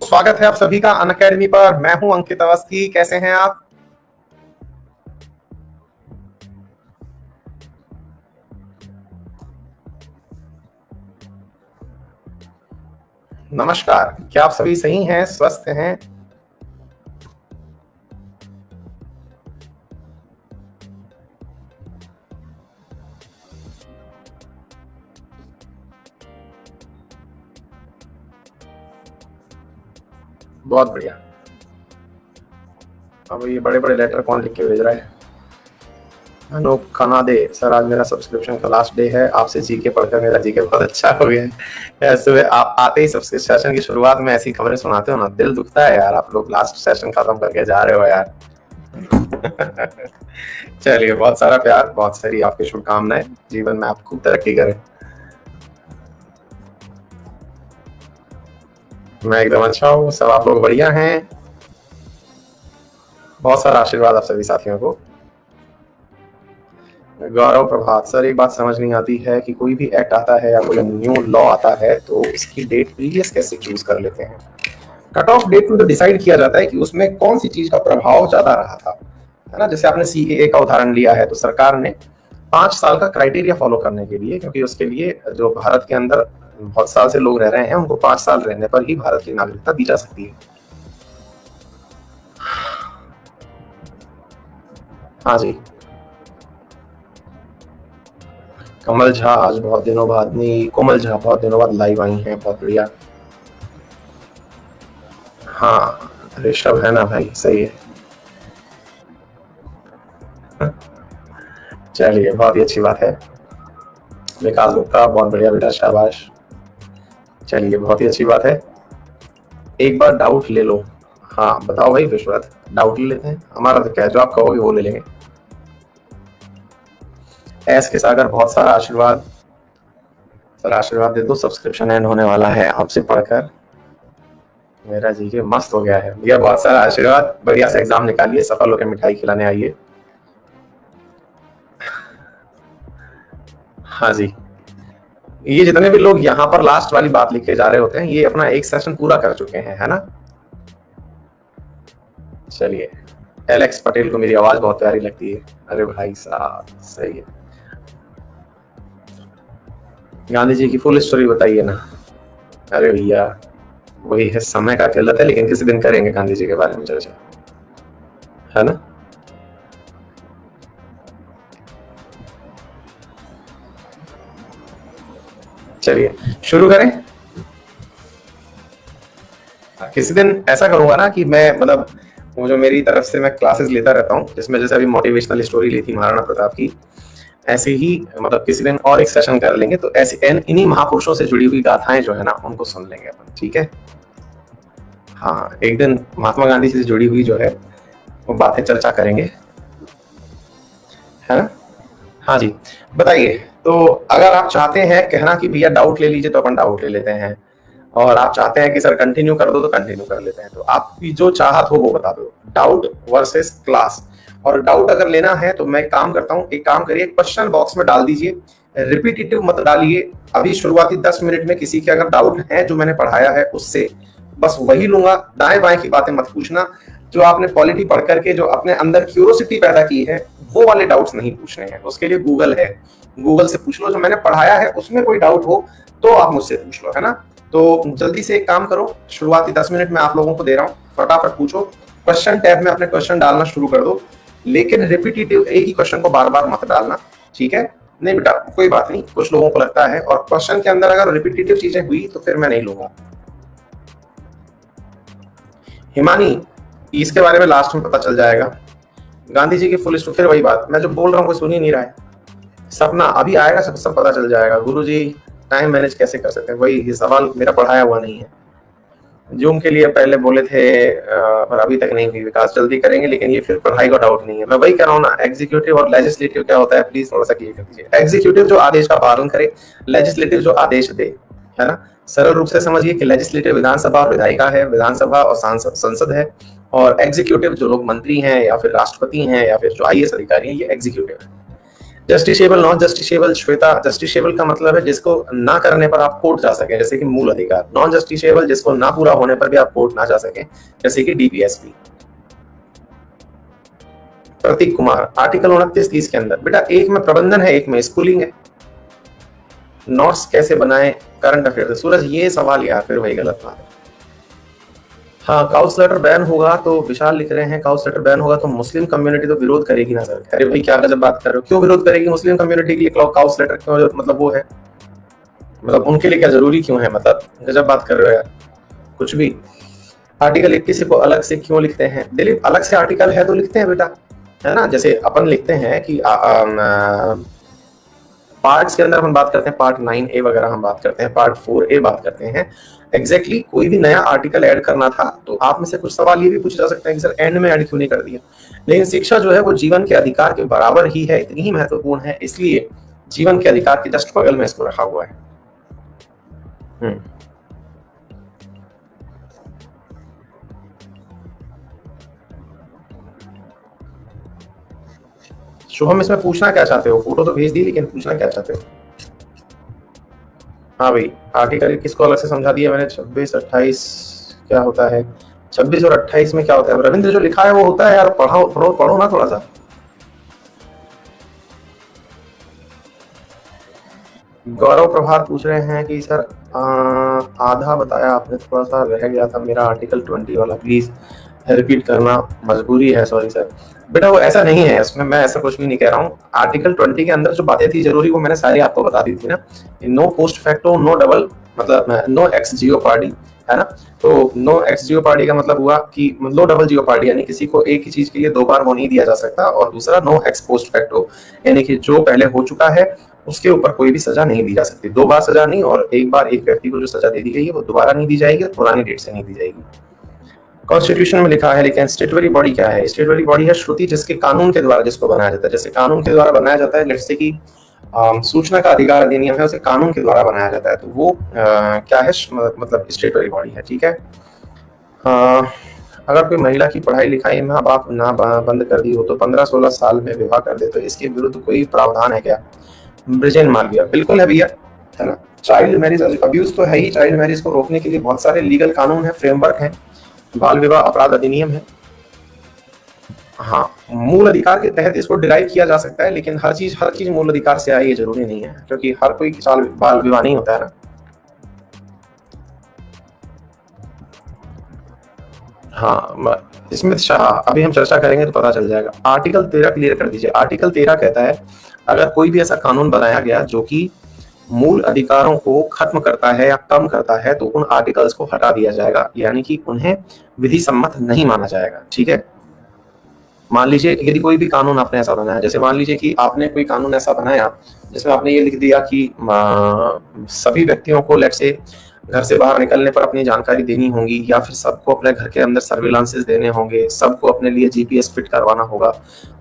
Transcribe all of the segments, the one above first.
स्वागत है आप सभी का अनअकैडमी पर। मैं हूं अंकित अवस्थी। कैसे हैं आप? नमस्कार। क्या आप सभी सही हैं, स्वस्थ हैं? बहुत बढ़िया। अब ये बड़े बड़े लेटर कौन लिख के भेज रहा है? अनूप खनादे सर, आज मेरा सब्सक्रिप्शन का लास्ट डे है। आपसे जीके पढ़कर मेरा जीके बहुत अच्छा हो गया है। सुबह आप आते ही सब्सक्रिप्शन की शुरुआत में ऐसी खबरें सुनाते हो ना, दिल दुखता है यार। आप लोग लास्ट सेशन खत्म करके जा रहे हो यार। चलिए, बहुत सारा प्यार, बहुत सारी आपकी शुभकामनाएं। जीवन में आप खूब तरक्की करें। मैं एकदम अच्छा हूँ, सब आप लोग बढ़िया हैं। बहुत सारा आशीर्वाद आप सभी साथियों को। गौरव प्रभात सर, एक बात समझ नहीं आती है कि कोई भी एक्ट आता है या कोई न्यू लॉ आता है तो इसकी डेट प्रीवियस कैसे चूज कर लेते हैं। कट ऑफ डेट में तो डिसाइड किया जाता है कि उसमें कौन सी चीज का प्रभाव ज्यादा रहा था, है ना। जैसे आपने सीएए का उदाहरण लिया है, तो सरकार ने 5 साल का क्राइटेरिया फॉलो करने के लिए, क्योंकि उसके लिए जो भारत के अंदर बहुत साल से लोग रह रहे हैं, उनको 5 साल रहने पर ही भारत की नागरिकता दी जा सकती है। हाँ जी। कमल झा आज बहुत दिनों बाद, नहीं, कोमल झा बहुत दिनों बाद लाइव आई हैं, बहुत बढ़िया। हाँ, ऋषभ है ना भाई, सही है। चलिए, बहुत ही अच्छी बात है। विकास गुप्ता, बहुत बढ़िया बेटा, शाबाश। चलिए, बहुत ही अच्छी बात है। एक बार डाउट ले लो। हाँ बताओ भाई विश्वनाथ, डाउट ले लेते हैं। हमारा तो क्या है, जो आप कहोगे वो ले लेंगे। एस के सागर, बहुत सारा आशीर्वाद। सर आशीर्वाद दे दो, सब्सक्रिप्शन एंड होने वाला है आपसे पढ़कर। मेरा जीके मस्त हो गया है भैया, बहुत सारा आशीर्वाद। बढ़िया से एग्जाम निकालिए, सफल होकर मिठाई खिलाने आइए। हाँ जी। ये जितने भी लोग यहाँ पर लास्ट वाली बात लिख के जा रहे होते हैं, ये अपना एक सेशन पूरा कर चुके हैं, है ना। चलिए, एलेक्स पटेल को मेरी आवाज बहुत प्यारी लगती है। अरे भाई साहब, सही है। गांधी जी की फुल स्टोरी बताइए ना। अरे भैया, वही है, समय का किल्लत है, लेकिन किसी दिन करेंगे गांधी जी के बारे में चर्चा, है ना। चलिए शुरू करें। किसी दिन ऐसा करूंगा ना कि मैं, मतलब वो जो मेरी तरफ से मैं क्लासेस लेता रहता हूँ, जिसमें जैसे अभी मोटिवेशनल स्टोरी ली थी महाराणा प्रताप की, ऐसे ही मतलब किसी दिन और एक सेशन कर लेंगे, तो ऐसे इन्हीं महापुरुषों से जुड़ी हुई गाथाएं जो है ना, उनको सुन लेंगे अपन, ठीक है। हाँ, एक दिन महात्मा गांधी से जुड़ी हुई जो है वो बातें चर्चा करेंगे, है ना। हाँ जी, बताइए। तो अगर आप चाहते हैं कहना कि भैया डाउट ले लीजिए, तो अपन डाउट ले लेते हैं। और आप चाहते हैं कि सर कंटिन्यू कर दो, तो कंटिन्यू कर लेते हैं। तो आपकी जो चाहत हो वो बता दो। Doubt versus class. और डाउट अगर लेना है तो मैं काम करता हूँ, एक काम करिए, क्वेश्चन बॉक्स में डाल दीजिए, रिपीटेटिव मत डालिए। अभी शुरुआती 10 मिनट में किसी के अगर डाउट है जो मैंने पढ़ाया है उससे, बस वही लूंगा। दाएं बाएं की बातें मत पूछना। जो आपने पॉलिटी पढ़ करके जो अपने अंदर क्यूरियोसिटी पैदा की है, वो वाले डाउट्स नहीं पूछने हैं। उसके लिए गूगल है, गूगल से पूछ लो। जो मैंने पढ़ाया है उसमें कोई डाउट हो तो आप मुझसे पूछ लो, है ना। तो जल्दी से एक काम करो, शुरुआती 10 मिनट में आप लोगों को दे रहा हूँ, फटाफट पूछो। क्वेश्चन टैब में अपने क्वेश्चन डालना शुरू कर दो, लेकिन रिपीटेटिव एक ही क्वेश्चन को बार बार मत डालना, ठीक है। नहीं बेटा, कोई बात नहीं, कुछ लोगों को लगता है, और क्वेश्चन के अंदर अगर रिपीटेटिव चीजें हुई तो फिर मैं नहीं लूंगा। हिमानी, इसके बारे में लास्ट में पता चल जाएगा। गांधी जी की फुल स्टोरी, फिर वही बात, मैं जो बोल रहा हूँ कोई सुन ही नहीं रहा है। सपना, अभी आएगा, सब पता चल जाएगा। गुरुजी, टाइम मैनेज कैसे कर सकते हैं, वही सवाल मेरा पढ़ाया हुआ नहीं है। जूम के लिए पहले बोले थे, पर अभी तक नहीं हुई। विकास, जल्दी करेंगे, लेकिन ये फिर पढ़ाई का डाउट नहीं है। मैं वही कह रहा हूँ ना, एग्जीक्यूटिव और लेजिस्लेटिव क्या होता है, प्लीज थोड़ा सा क्लियर कर दीजिए। एग्जीक्यूटिव जो आदेश का पालन करे, लेजिस्लेटिव जो आदेश दे, है ना। सरल रूप से समझिए कि लेजिस्लेटिव विधानसभा और विधायिका है, विधानसभा और संसद है, और एग्जीक्यूटिव जो लोग मंत्री हैं या फिर राष्ट्रपति हैं या फिर जो आईएएस अधिकारी हैं, ये एग्जीक्यूटिव है। Justiciable, non justiciable, Shweta, justiciable का मतलब है जिसको ना करने पर आप कोर्ट जा सके, जैसे कि मूल अधिकार। नॉन जस्टिसेबल जिसको ना पूरा होने पर भी आप कोर्ट ना जा सके, जैसे कि डीपीएसपी। प्रतीक कुमार, आर्टिकल 29-30 के अंदर बेटा एक में प्रबंधन है, एक में स्कूलिंग है। नोट्स कैसे बनाए करंट अफेयर। सूरज ये सवाल यार फिर वही गलत बात है। हाँ, काउस लेटर बैन होगा तो विशाल लिख रहे हैं काउस लेटर बैन होगा तो मुस्लिम कम्युनिटी तो विरोध करेगी ना सर। अरे भाई क्या गजब बात कर रहे हो, क्यों विरोध करेगी मुस्लिम कम्युनिटी के लिए काउस लेटर, क्यों मतलब वो है, मतलब उनके लिए क्या जरूरी क्यों है, मतलब गजब बात कर रहे हो यार कुछ भी। आर्टिकल 21 को अलग से क्यों लिखते हैं दिलीप, अलग से आर्टिकल है तो लिखते हैं बेटा, है ना। जैसे अपन लिखते हैं कि पार्ट्स के अंदर हम बात करते हैं, पार्ट 9A वगैरह हम बात करते हैं, पार्ट 4A बात करते हैं। एग्जैक्टली कोई भी नया आर्टिकल ऐड करना था तो आप में से कुछ सवाल ये भी पूछे जा सकते हैं कि सर एंड में ऐड क्यों नहीं कर दिया। लेकिन शिक्षा जो है वो जीवन के अधिकार के बराबर ही है, इतनी ही महत्वपूर्ण है, इसलिए जीवन के अधिकार के जस्ट बगल में इसको रखा हुआ है। शुभम इसमें पूछना क्या चाहते हो, फोटो तो भेज दी लेकिन पूछना क्या चाहते हो। हाँ भाई आगे करिए, किसको अलग से समझा दिया मैंने। 26-28 क्या होता है, 26 और 28 में क्या होता है। रविंद्र जो लिखा है वो होता है यार, पढ़ो पढ़ो पढ़ो ना थोड़ा सा। गौरव प्रभात पूछ रहे हैं कि सर आधा बताया आपने, थोड़ा सा रह गया था मेरा आर्टिकल 20 वाला, प्लीज रिपीट करना, मजबूरी है, सॉरी सर। बेटा वो ऐसा नहीं है, उसमें मैं ऐसा कुछ भी नहीं कह रहा हूँ। आर्टिकल 20 के अंदर जो बातें थी जरूरी वो मैंने सारी आपको बता दी थी ना। No post facto, no double, मतलब नो एक्स जियो पार्टी, है ना। तो नो एक्स जियो पार्टी का मतलब हुआ कि नो डबल जियो पार्टी, यानी किसी को एक ही चीज के लिए दो बार वो नहीं दिया जा सकता। और दूसरा नो एक्स पोस्ट फैक्टो, यानी कि जो पहले हो चुका है उसके ऊपर कोई भी सजा नहीं दी जा सकती। दो बार सजा नहीं, और एक बार एक व्यक्ति को जो सजा दे दी गई है वो दोबारा नहीं दी जाएगी, पुरानी डेट से नहीं दी जाएगी। कॉन्स्टिट्यूशन में लिखा है, लेकिन स्टेटरी बॉडी क्या है। स्टेटरी बॉडी है श्रुति, जिसके कानून के द्वारा जिसको बनाया जाता है। जैसे कानून के द्वारा बनाया जाता है, जैसे कि सूचना का अधिकार अधिनियम है, उसे कानून के द्वारा बनाया जाता है, तो वो क्या है, मतलब स्टेटरी बॉडी है, ठीक है। अगर कोई महिला की पढ़ाई लिखाई माँ बाप ना बंद कर दी हो तो 15-16 साल में विवाह कर दे, तो इसके विरुद्ध कोई प्रावधान है क्या। ब्रिजेन मालविया, बिल्कुल है भैया, है ना। चाइल्ड मैरिज अब्यूज तो है ही, चाइल्ड मैरिज को रोकने के लिए बहुत सारे लीगल कानून है, फ्रेमवर्क है, बाल विवाह अपराध अधिनियम है। हाँ, मूल अधिकार के तहत इसको डिराइव किया जा सकता है, लेकिन हर चीज मूल अधिकार से आए ये जरूरी नहीं है, क्योंकि हर कोई बाल विवाह नहीं होता है ना। हाँ, स्मिथ शाह अभी हम चर्चा करेंगे तो पता चल जाएगा। आर्टिकल 13 क्लियर कर दीजिए। आर्टिकल 13 कहता है अगर कोई भी ऐसा कानून बनाया गया जो कि मूल अधिकारों को खत्म करता है या कम करता है तो उन आर्टिकल्स को हटा दिया जाएगा, यानी कि उन्हें विधि सम्मत नहीं माना जाएगा, ठीक है। मान लीजिए यदि कोई भी कानून आपने ऐसा बनाया, जैसे मान लीजिए कि आपने कोई कानून ऐसा बनाया जिसमें आपने ये लिख दिया कि सभी व्यक्तियों को लेट से घर से बाहर निकलने पर अपनी जानकारी देनी होगी, या फिर सबको अपने घर के अंदर सर्विलांसेस देने होंगे, सबको अपने लिए जीपीएस फिट करवाना होगा,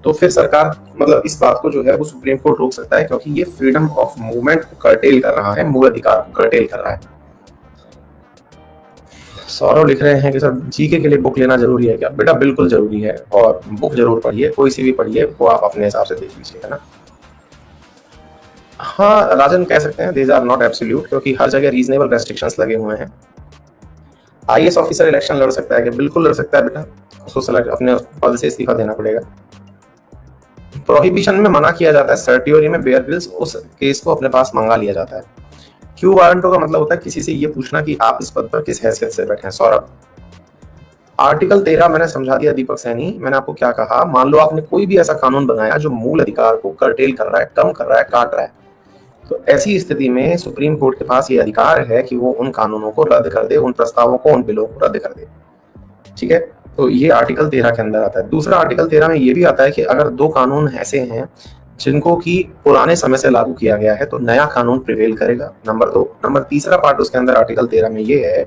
तो फिर सरकार मतलब इस बात को जो है वो सुप्रीम कोर्ट रोक सकता है, क्योंकि ये फ्रीडम ऑफ मूवमेंट को कर्टेल कर रहा है, मूल अधिकार को कर्टेल कर रहा है। सौरभ लिख रहे हैं कि सर जीके के लिए बुक लेना जरूरी है क्या। बेटा बिल्कुल जरूरी है, और बुक जरूर पढ़िए, कोई सी भी पढ़िए, वो आप अपने हिसाब से देख लीजिए, है ना। हाँ राजन कह सकते हैं दीज आर नॉट एब्सोल्यूट, क्योंकि हर जगह रीजनेबल रेस्ट्रिक्शंस लगे हुए हैं। आईएएस ऑफिसर इलेक्शन लड़ सकता है कि बिल्कुल लड़ सकता है बेटा, उसको सेलेक्ट अपने पद से इस्तीफा देना पड़ेगा। प्रोहिबिशन में मना किया जाता है, सर्टियोरी में बेयर ग्रिल्स उस केस को अपने पास मंगा लिया जाता है। क्यू वारंटो का मतलब होता है किसी से ये पूछना कि आप इस पद पर किस हैसियत से बैठे हैं। सौरभ, आर्टिकल 13 मैंने समझा दिया दीपक सैनी। मैंने आपको क्या कहा, मान लो आपने कोई भी ऐसा कानून बनाया जो मूल अधिकार को कर्टेल कर रहा है, कम कर रहा है, काट रहा है, तो ऐसी स्थिति में सुप्रीम कोर्ट के पास ये अधिकार है कि वो उन कानूनों को रद्द कर दे, उन प्रस्तावों को, उन बिलों को रद्द कर दे, ठीक है। तो ये आर्टिकल 13 के अंदर आता है। दूसरा आर्टिकल 13 में ये भी आता है कि अगर दो कानून ऐसे हैं जिनको कि पुराने समय से लागू किया गया है तो नया कानून प्रिवेल करेगा, नंबर 2। नंबर तीसरा पार्ट उसके अंदर आर्टिकल 13 में ये है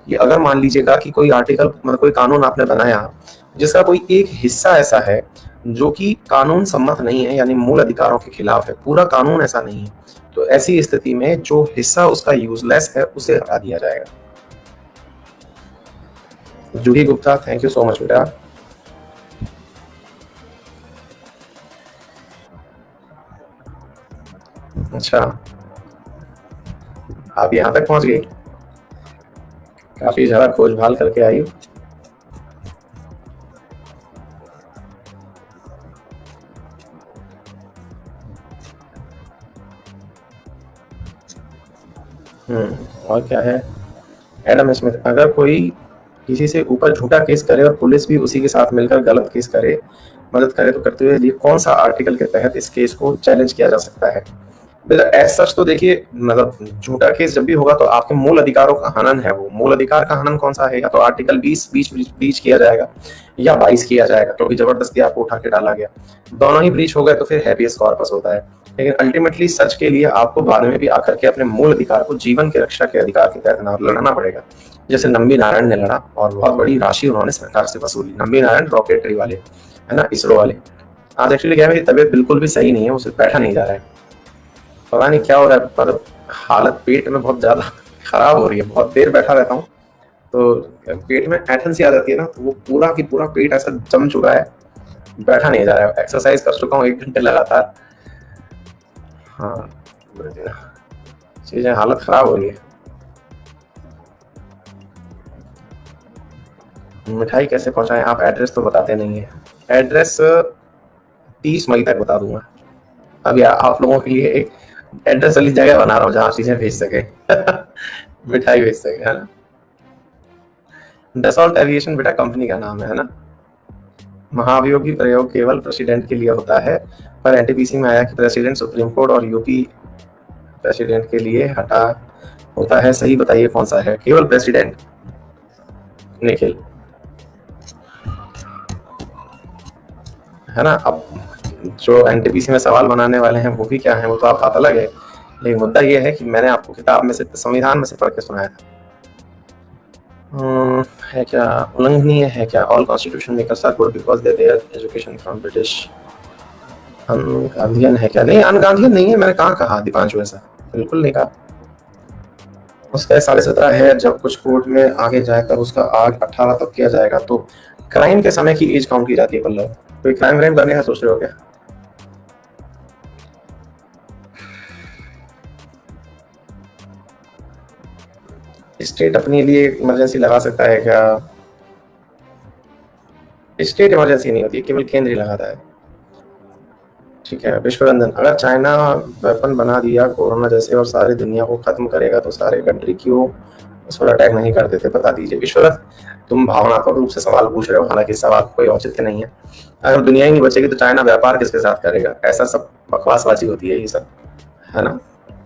कि अगर मान लीजिएगा कि कोई आर्टिकल मतलब कोई कानून आपने बनाया जिसका कोई एक हिस्सा ऐसा है जो कि कानून सम्मत नहीं है, यानी मूल अधिकारों के खिलाफ है, पूरा कानून ऐसा नहीं है, तो ऐसी स्थिति में जो हिस्सा उसका यूजलेस है उसे हटा दिया जाएगा। Juhi Gupta, thank you so much बेटा। अच्छा, आप यहाँ तक पहुँच गई, काफ़ी ज़्यादा खोज-भाल करके आई हो। और क्या है, एडम स्मिथ, अगर कोई किसी से ऊपर झूठा केस करे और पुलिस भी उसी के साथ मिलकर गलत केस करे, मदद करे, तो करते हुए लिए कौन सा आर्टिकल के तहत इस केस को चैलेंज किया जा सकता है? एज सच तो देखिए, मतलब झूठा केस जब भी होगा तो आपके मूल अधिकारों का हनन है, वो मूल अधिकार का हनन कौन सा है, या तो आर्टिकल 20 बीच किया जाएगा या 22 किया जाएगा, क्योंकि जबरदस्ती आपको उठा के डाला गया। दोनों ही ब्रीच हो गए तो फिर हैबियस कॉर्पस होता है। लेकिन अल्टीमेटली सच के लिए आपको बाद में भी आकर के अपने मूल अधिकार को, जीवन की रक्षा के अधिकार के तहत लड़ना पड़ेगा, जैसे नंबी नारायण ने लड़ा और बहुत बड़ी राशि उन्होंने सरकार से वसूली। नंबी नारायण रॉकेटरी वाले, है ना, इसरो वाले। आज एक्चुअली क्या है, मेरी तबीयत बिल्कुल भी सही नहीं है, मुझसे बैठा नहीं जा रहा है, पता नहीं क्या हो रहा है, पर हालत पेट में बहुत ज्यादा खराब हो रही है। बहुत देर बैठा रहता हूँ तो पेट में ऐंठन सी आ जाती है ना, तो वो पूरा की पूरा पेट ऐसा जम चुका है, बैठा नहीं जा रहा है। एक्सरसाइज कर चुका हूँ 1 घंटे लगातार। हाँ, चीजें, हालत खराब हो रही है। मिठाई कैसे पहुंचाएं, आप एड्रेस तो बताते नहीं है। एड्रेस 30 मई तक बता दूंगा। अभी आप लोगों के लिए एक एड्रेस वाली जगह बना रहा हूँ जहाँ चीजें भेज सके मिठाई भेज सके, है ना। डसॉल्ट एविएशन बेटा कंपनी का नाम है ना। महाभियोगी प्रयोग केवल प्रेसिडेंट के लिए होता है, पर एनटीपीसी में आया कि प्रेसिडेंट, सुप्रीम कोर्ट और यूपी प्रेसिडेंट के लिए हटा होता है। सही बताइए कौन सा है? केवल प्रेसिडेंट। निखिल, है ना। अब जो एनटीपीसी में सवाल बनाने वाले हैं वो भी क्या है, वो तो आप बात अलग है, लेकिन मुद्दा ये है कि मैंने आपको किताब में से, संविधान में से पढ़ के सुनाया था। है क्या उल्लंघनीय है क्या? All constitution makers are good because they their education from British. Gandhian है क्या? नहीं, अनगांधीयन नहीं है, मैंने कहाँ कहा दीपांशु ऐसा, बिल्कुल नहीं कहा। उसका 17.5 है, जब कुछ कोर्ट में आगे जाए तब उसका आग 18 तक किया जाएगा। तो क्राइम के समय की एज काउंट की जाती है पल्लव। कोई क्राइम व्राइम करने का सोच रहे हो क्या? स्टेट अपने लिए इमरजेंसी लगा सकता है क्या? स्टेट इमरजेंसी नहीं होती है, केवल केंद्र ही लगाता है। ठीक है, विश्वरंजन, अगर चाइना वेपन बना दिया कोरोना जैसे और सारी दुनिया को खत्म करेगा तो सारे कंट्री क्यों उस पर अटैक नहीं कर देते? बता दीजिए। विश्वरथ, तुम भावनात्मक रूप से सवाल पूछ रहे हो, हालांकि सवाल कोई औचित्य नहीं है। अगर दुनिया ही नहीं बचेगी तो चाइना व्यापार किसके साथ करेगा? ऐसा सब बकवासबाजी होती है ये सब, है ना।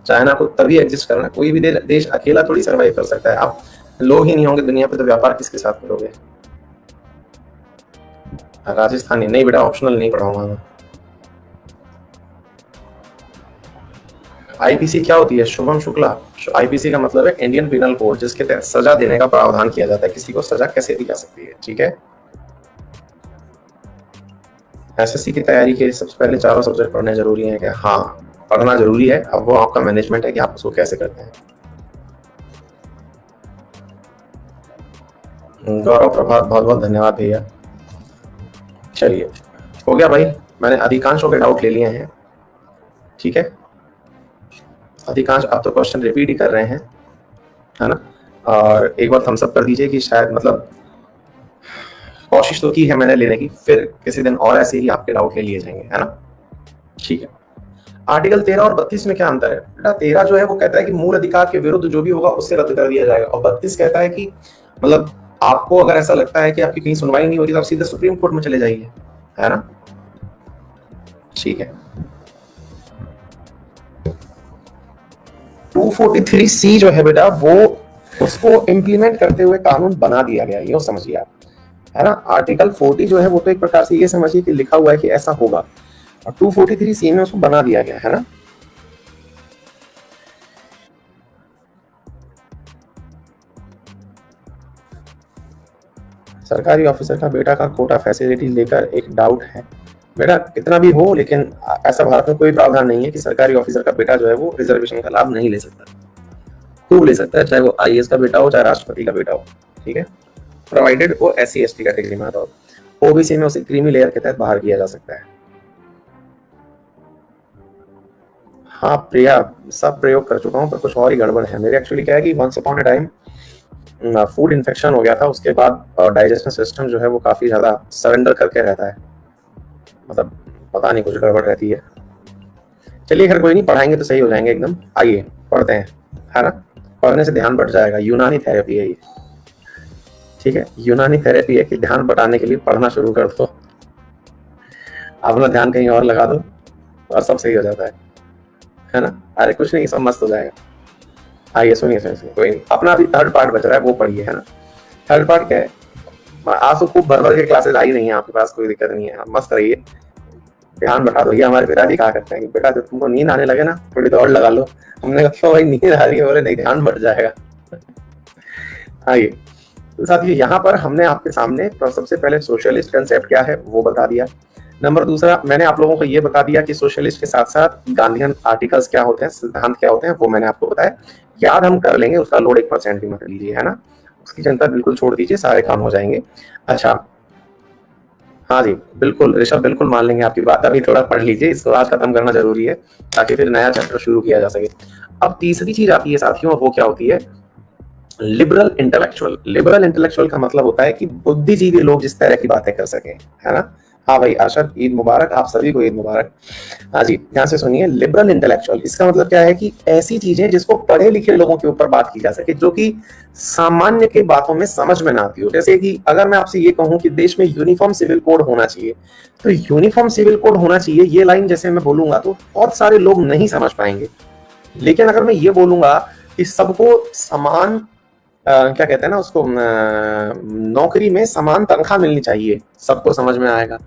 चाइना को तभी एग्जिस्ट करना, कोई भी देश अकेला थोड़ी सर्वाइव कर सकता है। आप लोग ही नहीं होंगे दुनिया पे तो व्यापार किसके साथ करोगे? राजस्थानी नहीं बेटा, ऑप्शनल नहीं पढ़ाऊंगा मैं। आईपीसी क्या होती है शुभम शुक्ला? आईपीसी का मतलब है इंडियन पिनल कोड, जिसके तहत सजा देने का प्रावधान किया जाता है। किसी को सजा कैसे दी जा सकती है, ठीक है। एसएससी की तैयारी के सबसे पहले चारों सब्जेक्ट पढ़ने जरूरी है क्या? हाँ, पढ़ना जरूरी है। अब वो आपका मैनेजमेंट है कि आप उसको कैसे करते हैं। गौरव प्रभात, बहुत बहुत धन्यवाद भैया। चलिए, हो गया भाई, मैंने अधिकांशों के डाउट ले लिए हैं, ठीक है। अधिकांश आप तो क्वेश्चन रिपीट ही कर रहे हैं, है ना। और एक बार थम्स अप कर दीजिए कि शायद, मतलब कोशिश तो की है मैंने लेने की, फिर किसी दिन और ऐसे ही आपके डाउट ले लिए जाएंगे, है ना। ठीक है। आर्टिकल 13 और 32 में क्या अंतर है? बेटा 13 जो है वो कहता है कि मूल अधिकार के विरुद्ध जो भी होगा उससे रद्द कर दिया जाएगा, और 32 कहता है कि, मतलब आपको अगर ऐसा लगता है कि आपकी कहीं सुनवाई नहीं होती तो आप सीधे सुप्रीम कोर्ट में चले जाइए, है ना। ठीक है। 243C जो है बेटा, वो उसको इम्प्लीमेंट करते हुए कानून बना दिया गया, ये समझिए आप, है ना। आर्टिकल 40 जो है वो तो एक प्रकार से ये समझिए कि लिखा हुआ है कि ऐसा होगा, और 243C में उसको बना दिया गया, है ना। सरकारी ऑफिसर का बेटा का कोटा फैसिलिटी लेकर एक डाउट है। बेटा कितना भी हो, लेकिन ऐसा भारत में कोई प्रावधान नहीं है कि सरकारी ऑफिसर का बेटा जो है वो रिजर्वेशन का लाभ नहीं ले सकता। खूब ले सकता है, चाहे वो आईएएस का बेटा हो, चाहे राष्ट्रपति का बेटा हो, ठीक है, प्रोवाइडेड वो SC/ST कैटेगरी में आता हो। ओबीसी में उसे क्रीमी लेयर के तहत बाहर किया जा सकता है। हाँ प्रिया, सब प्रयोग कर चुका हूँ पर कुछ और ही गड़बड़ है मेरे। एक्चुअली क्या है कि once upon a time food infection हो गया था, उसके बाद डाइजेशन सिस्टम जो है वो काफ़ी ज़्यादा सरेंडर करके रहता है, मतलब पता नहीं कुछ गड़बड़ रहती है। चलिए खैर कोई नहीं, पढ़ाएंगे तो सही हो जाएंगे एकदम। आइए पढ़ते हैं, है ना। पढ़ने से ध्यान बढ़ जाएगा, यूनानी थेरेपी है ये, ठीक है। यूनानी थेरेपी है कि ध्यान बढ़ाने के लिए पढ़ना शुरू कर दो, अपना ध्यान कहीं और लगा दो और सब सही हो जाता है ना। अरे कुछ नहीं, सब मस्त हो जाएगा। आइए सुनिए सुनिए सुनिए, कोई नहीं, अपना अभी थर्ड पार्ट बच रहा है, वो पढ़िए, है ना। थर्ड पार्ट क्या है, आज तो खूब भर भर के क्लासेस आई नहीं है आपके पास, कोई दिक्कत नहीं है, आप मस्त रहिए, ध्यान बढ़ा दो। ये हमारे पिताजी कहा करते हैं कि बेटा जब तुमको नींद आने लगे ना थोड़ी दौड़ लगा लो। हमने कहा क्यों भाई, नींद आ रही है? बोले नहीं, ध्यान बढ़ जाएगा। आइए, तो साथियों यहाँ पर हमने आपके सामने तो सबसे पहले सोशलिस्ट कंसेप्ट क्या है वो बता दिया। नंबर दूसरा, मैंने आप लोगों को ये बता दिया कि सोशलिस्ट के साथ साथ गांधीयन आर्टिकल्स क्या होते हैं, सिद्धांत क्या होते हैं, वो मैंने आपको बताया। याद हम कर लेंगे, उसका लोड 1% भी मत लीजिए, है ना। उसकी चिंता बिल्कुल छोड़ दीजिए, सारे काम हो जाएंगे। अच्छा, हाँ जी बिल्कुल ऋषभ, बिल्कुल मान लेंगे आपकी बात। अभी थोड़ा पढ़ लीजिए, इसको आज खत्म करना जरूरी है ताकि फिर नया चैप्टर शुरू किया जा सके। अब तीसरी चीज आती है साथियों, वो क्या होती है, लिबरल इंटेलेक्चुअल। लिबरल इंटेलेक्चुअल का मतलब होता है कि बुद्धिजीवी लोग जिस तरह की बातें कर सकें, है ना। हाँ भाई अरशद, ईद मुबारक, आप सभी को ईद मुबारक। हाँ जी, ध्यान से सुनिए, लिबरल इंटेलेक्चुअल इसका मतलब क्या है कि ऐसी चीजें जिसको पढ़े लिखे लोगों के ऊपर बात की जा सके, जो कि सामान्य के बातों में समझ में ना आती हो। जैसे कि अगर मैं आपसे ये कहूं कि देश में यूनिफॉर्म सिविल कोड होना चाहिए, तो यूनिफॉर्म सिविल कोड होना चाहिए ये लाइन जैसे मैं बोलूंगा तो बहुत सारे लोग नहीं समझ पाएंगे। लेकिन अगर मैं ये बोलूंगा कि सबको समान क्या कहते हैं ना उसको, नौकरी में समान तनख्वाह मिलनी चाहिए, सबको समझ में आएगा।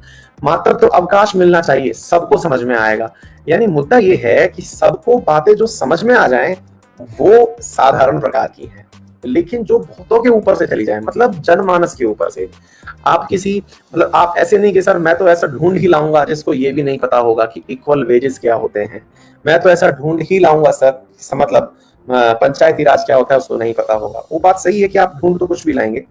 मातृत्व तो अवकाश मिलना चाहिए, सबको समझ में आएगा। यानी मुद्दा ये है कि सबको बातें जो समझ में आ जाएं वो साधारण प्रकार की हैं, लेकिन जो बहुतों के ऊपर से चली जाए, मतलब जनमानस के ऊपर से, आप किसी, मतलब आप ऐसे नहीं कि सर मैं तो ऐसा ढूंढ ही लाऊंगा जिसको ये भी नहीं पता होगा कि इक्वल वेजेस क्या होते हैं, मैं तो ऐसा ढूंढ ही लाऊंगा सर, मतलब पंचायती राज क्या होता है उसको नहीं पता होगा। वो बात सही है कि आप ढूंढ तो कुछ भी लाएंगे,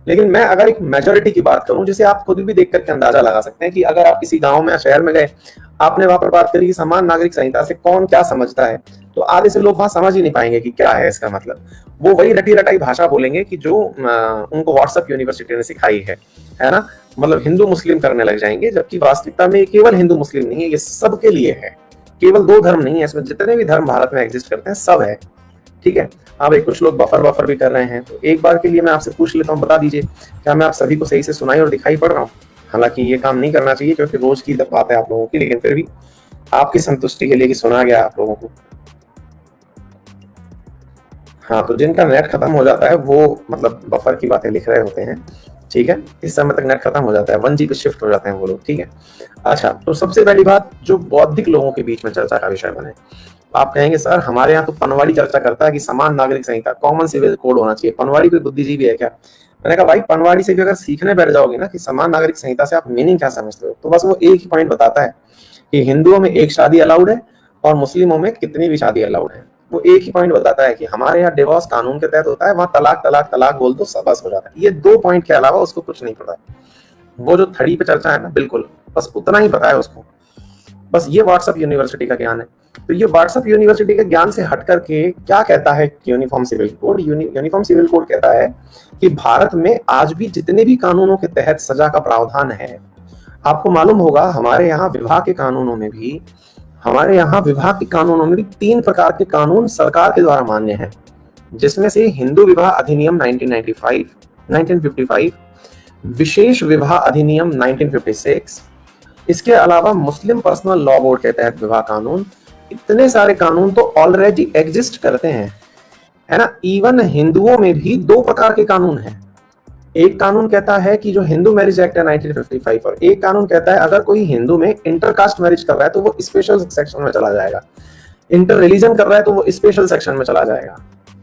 लेकिन मैं अगर एक मेजोरिटी की बात करूं, जिसे आप खुद भी देख करके अंदाजा लगा सकते हैं कि अगर आप किसी गांव में या शहर में गए, आपने वहां पर बात करी कि समान नागरिक संहिता से कौन क्या समझता है, तो आधे से लोग वहां समझ ही नहीं पाएंगे कि क्या है इसका मतलब। वो वही रटी रटाई भाषा बोलेंगे कि जो उनको व्हाट्सएप यूनिवर्सिटी ने सिखाई है ना। मतलब हिंदू मुस्लिम करने लग जाएंगे, जबकि वास्तविकता में केवल हिंदू मुस्लिम नहीं है, ये सबके लिए है। केवल दो धर्म नहीं है इसमें, जितने भी धर्म भारत में एग्जिस्ट करते हैं सब है, ठीक है। हाँ भाई, कुछ लोग बफर बफर भी कर रहे हैं, तो एक बार के लिए मैं आपसे पूछ लेता हूँ, बता दीजिए क्या मैं आप सभी को सही से सुनाई और दिखाई पड़ रहा हूँ। हालांकि ये काम नहीं करना चाहिए क्योंकि रोज की बात है आप लोगों की, लेकिन फिर भी आपकी संतुष्टि के लिए कि सुना गया आप लोगों को। हाँ, तो जिनका नेट खत्म हो जाता है वो मतलब बफर की बातें लिख रहे होते हैं, ठीक है। इस समय तक नेट खत्म हो जाता है, 1G पे शिफ्ट हो जाते हैं वो लोग, ठीक है। अच्छा, तो सबसे पहली बात जो बौद्धिक लोगों के बीच में चर्चा का विषय बने, आप कहेंगे सर हमारे यहाँ तो पनवाड़ी चर्चा करता है कि समान नागरिक संहिता, कॉमन सिविल कोड होना चाहिए। पनवाड़ी कोई बुद्धिजीवी है क्या? मैंने कहा भाई, पनवाड़ी से भी अगर सीखने बैठ जाओगे ना कि समान नागरिक संहिता से आप मीनिंग क्या समझते हो, तो बस वो एक ही पॉइंट बताता है कि हिंदुओं में एक शादी अलाउड है और मुस्लिमों में कितनी भी शादी अलाउड है। वो एक ही पॉइंट बताता है कि हमारे यहाँ डिवोर्स कानून के तहत होता है, वहां तलाक तलाक तलाक बोल दो सब बस हो जाता है। ये दो पॉइंट के अलावा उसको कुछ नहीं पता है। वो जो थड़ी पे चर्चा है ना, बिल्कुल बस उतना ही पता है उसको। बस ये व्हाट्सएप यूनिवर्सिटी का ज्ञान है। तो ये व्हाट्सएप यूनिवर्सिटी के ज्ञान से हट करके क्या कहता है uniform civil code? Uniform civil code कहता है कि भारत में आज भी जितने भी कानूनों के तहत सजा का प्रावधान है, आपको मालूम होगा हमारे यहाँ विवाह के कानूनों में भी, हमारे यहाँ विवाह के कानूनों में भी 3 प्रकार के कानून सरकार के द्वारा मान्य हैं, जिसमें से हिंदू विवाह अधिनियम 1955, विशेष विवाह अधिनियम 1956, इसके अलावा मुस्लिम पर्सनल लॉ बोर्ड के तहत विवाह कानून। इतने सारे कानून तो ऑलरेडी एग्जिस्ट करते हैं, है ना। इवन हिंदुओं में भी 2 प्रकार के कानून हैं। एक कानून कहता है कि जो हिंदू मैरिज एक्ट है 1955, और एक कानून कहता है अगर कोई हिंदू में इंटरकास्ट मैरिज कर रहा है तो वो स्पेशल सेक्शन में चला जाएगा, इंटर रिलीजन कर रहा है तो वो स्पेशल सेक्शन में चला जाएगा,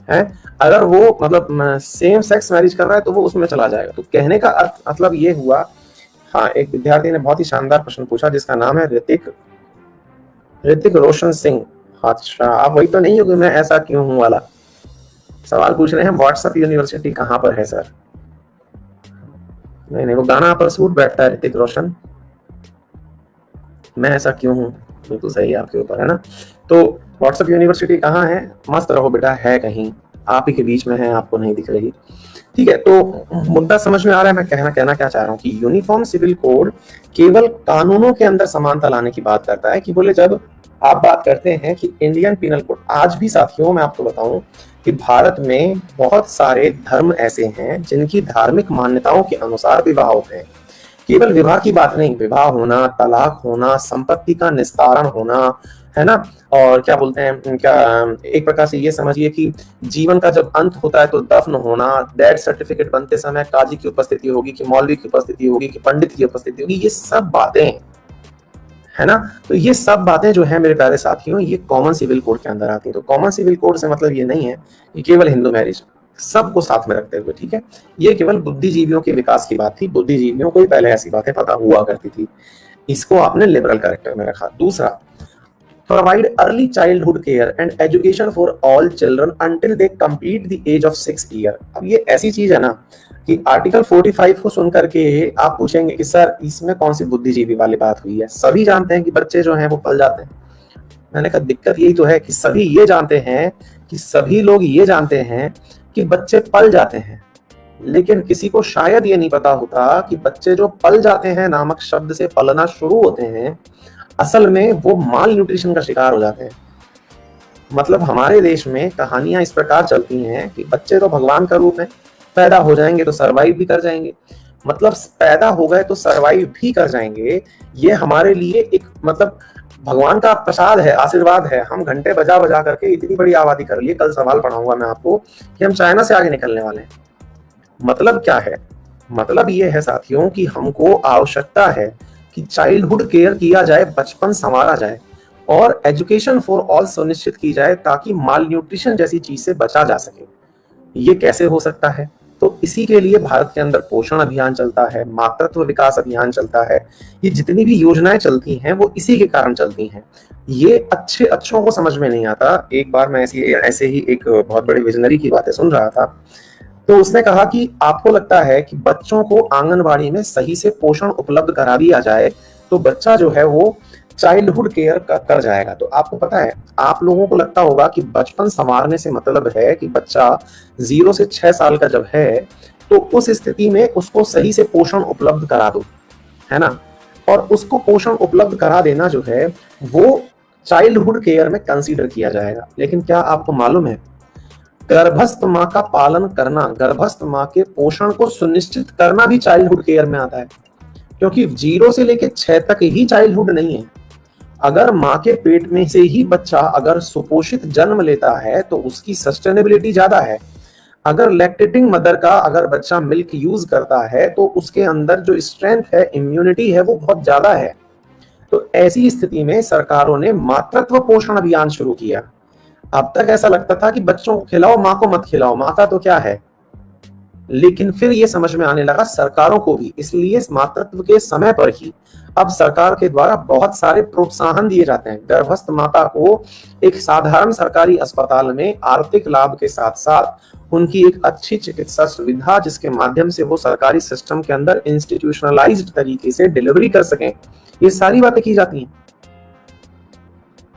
है। अगर वो मतलब सेम सेक्स मैरिज कर रहा है तो वो उसमें चला जाएगा। तो कहने का अर्थ मतलब ये हुआ। हाँ, एक विद्यार्थी ने बहुत ही शानदार प्रश्न पूछा जिसका नाम है ऋतिक रोशन सिंह। अच्छा, आप वही तो नहीं हो कि मैं ऐसा क्यों हूं वाला सवाल पूछ रहे हैं। व्हाट्सएप यूनिवर्सिटी कहाँ पर है सर? नहीं नहीं, वो गाना पर सूट बैठता है ऋतिक रोशन, मैं ऐसा क्यों हूँ, बिल्कुल सही है आपके ऊपर, है ना। तो व्हाट्सएप यूनिवर्सिटी कहाँ है? मस्त रहो बेटा, है कहीं आप ही के बीच में है, आपको नहीं दिख रही। ठीक है, तो मुद्दा समझ में आ रहा है मैं कहना क्या चाह रहा हूँ कि यूनिफॉर्म सिविल कोड केवल कानूनों के अंदर समानता लाने की बात करता है। कि बोले जब आप बात करते हैं कि इंडियन पिनल कोड, आज भी साथियों मैं आपको बताऊं कि भारत में बहुत सारे धर्म ऐसे हैं जिनकी धार्मिक मान्यताओं के अनुसार विवाह होते हैं। केवल विवाह की बात नहीं, विवाह होना, तलाक होना, संपत्ति का निस्तारण होना, है ना, और क्या बोलते हैं, क्या एक प्रकार से ये समझिए कि जीवन का जब अंत होता है तो दफन होना, डेथ सर्टिफिकेट बनते समय काजी की उपस्थिति होगी, कि मौलवी की उपस्थिति होगी, कि पंडित की उपस्थिति होगी, ये सब बातें, है ना। तो ये सब बातें जो है मेरे प्यारे साथियों, ये कॉमन सिविल कोड के अंदर आती है। तो कॉमन सिविल कोड से मतलब ये नहीं है कि केवल हिंदू मैरिज, सबको साथ में रखते हुए, ठीक है। ये केवल बुद्धिजीवियों के विकास की बात थी, बुद्धिजीवियों को ही पहले ऐसी बातें पता हुआ करती थी, इसको आपने लिबरल कैरेक्टर में रखा। दूसरा, provide early childhood care and education for all children until they complete the age of 6 year. अब ये ऐसी चीज है ना कि आर्टिकल 45 को सुन करके आप पूछेंगे कि सर इसमें कौन सी बुद्धिजीवी वाली बात हुई है? सभी जानते हैं कि बच्चे जो हैं वो पल जाते हैं। मैंने कहा दिक्कत यही तो है कि सभी ये जानते हैं, कि सभी लोग ये जानते हैं कि बच्चे पल जाते हैं, लेकिन किसी को शायद ये नहीं पता होता कि बच्चे जो पल जाते हैं नामक शब्द से पलना शुरू होते हैं, असल में वो माल न्यूट्रिशन का शिकार हो जाते हैं। मतलब हमारे देश में कहानियां इस प्रकार चलती हैं कि बच्चे तो भगवान का रूप है, पैदा हो जाएंगे तो सरवाइव भी कर जाएंगे, मतलब पैदा हो गए तो सरवाइव भी कर जाएंगे। ये हमारे लिए एक मतलब भगवान का प्रसाद है, आशीर्वाद है। हम घंटे बजा बजा करके इतनी बड़ी आबादी कर लिए, कल सवाल पढ़ाऊंगा मैं आपको कि हम चाइना से आगे निकलने वाले हैं। मतलब क्या है? मतलब ये है साथियों कि हमको आवश्यकता है कि चाइल्डहुड केयर किया जाए, बचपन संवारा जाए, और एजुकेशन फॉर ऑल सुनिश्चित की जाए ताकि माल न्यूट्रिशन जैसी चीज से बचा जा सके। ये कैसे हो सकता है? तो इसी के लिए भारत के अंदर पोषण अभियान चलता है, मातृत्व विकास अभियान चलता है। ये जितनी भी योजनाएं चलती हैं वो इसी के कारण चलती हैं। ये अच्छों को समझ में नहीं आता। एक बार मैं ऐसे ही एक बहुत बड़े विजनरी की बातें सुन रहा था, तो उसने कहा कि आपको लगता है कि बच्चों को आंगनबाड़ी में सही से पोषण उपलब्ध करा दिया जाए तो बच्चा जो है वो चाइल्डहुड केयर कर जाएगा। तो आपको पता है, आप लोगों को लगता होगा कि बचपन संवारने से मतलब है कि बच्चा 0 से 6 साल का जब है तो उस स्थिति में उसको सही से पोषण उपलब्ध करा दो, है ना। और उसको पोषण उपलब्ध करा देना जो है वो चाइल्डहुड केयर में कंसीडर किया जाएगा। लेकिन क्या आपको मालूम है, गर्भस्थ माँ का पालन करना, गर्भस्थ माँ के पोषण को सुनिश्चित करना भी चाइल्डहुड केयर में आता है। क्योंकि 0 से लेकर 6 तक ही चाइल्डहुड नहीं है। अगर माँ के पेट में से ही बच्चा अगर सुपोषित जन्म लेता है तो उसकी सस्टेनेबिलिटी ज्यादा है। अगर लैक्टेटिंग मदर का अगर बच्चा मिल्क यूज करता है तो उसके अंदर जो स्ट्रेंथ है, इम्यूनिटी है, वो बहुत ज्यादा है। तो ऐसी स्थिति में सरकारों ने मातृत्व पोषण अभियान शुरू किया। अब तक ऐसा लगता था कि बच्चों को खिलाओ, माँ को मत खिलाओ, माँ का तो क्या है। लेकिन फिर ये समझ में आने लगा सरकारों को भी, इसलिए मातृत्व के समय पर ही अब सरकार के द्वारा बहुत सारे प्रोत्साहन दिए जाते हैं। गर्भस्थ माता को एक साधारण सरकारी अस्पताल में आर्थिक लाभ के साथ साथ उनकी एक अच्छी चिकित्सा सुविधा, जिसके माध्यम से वो सरकारी सिस्टम के अंदर इंस्टीट्यूशनलाइज्ड तरीके से डिलीवरी कर सकें, ये सारी बातें की जाती हैं,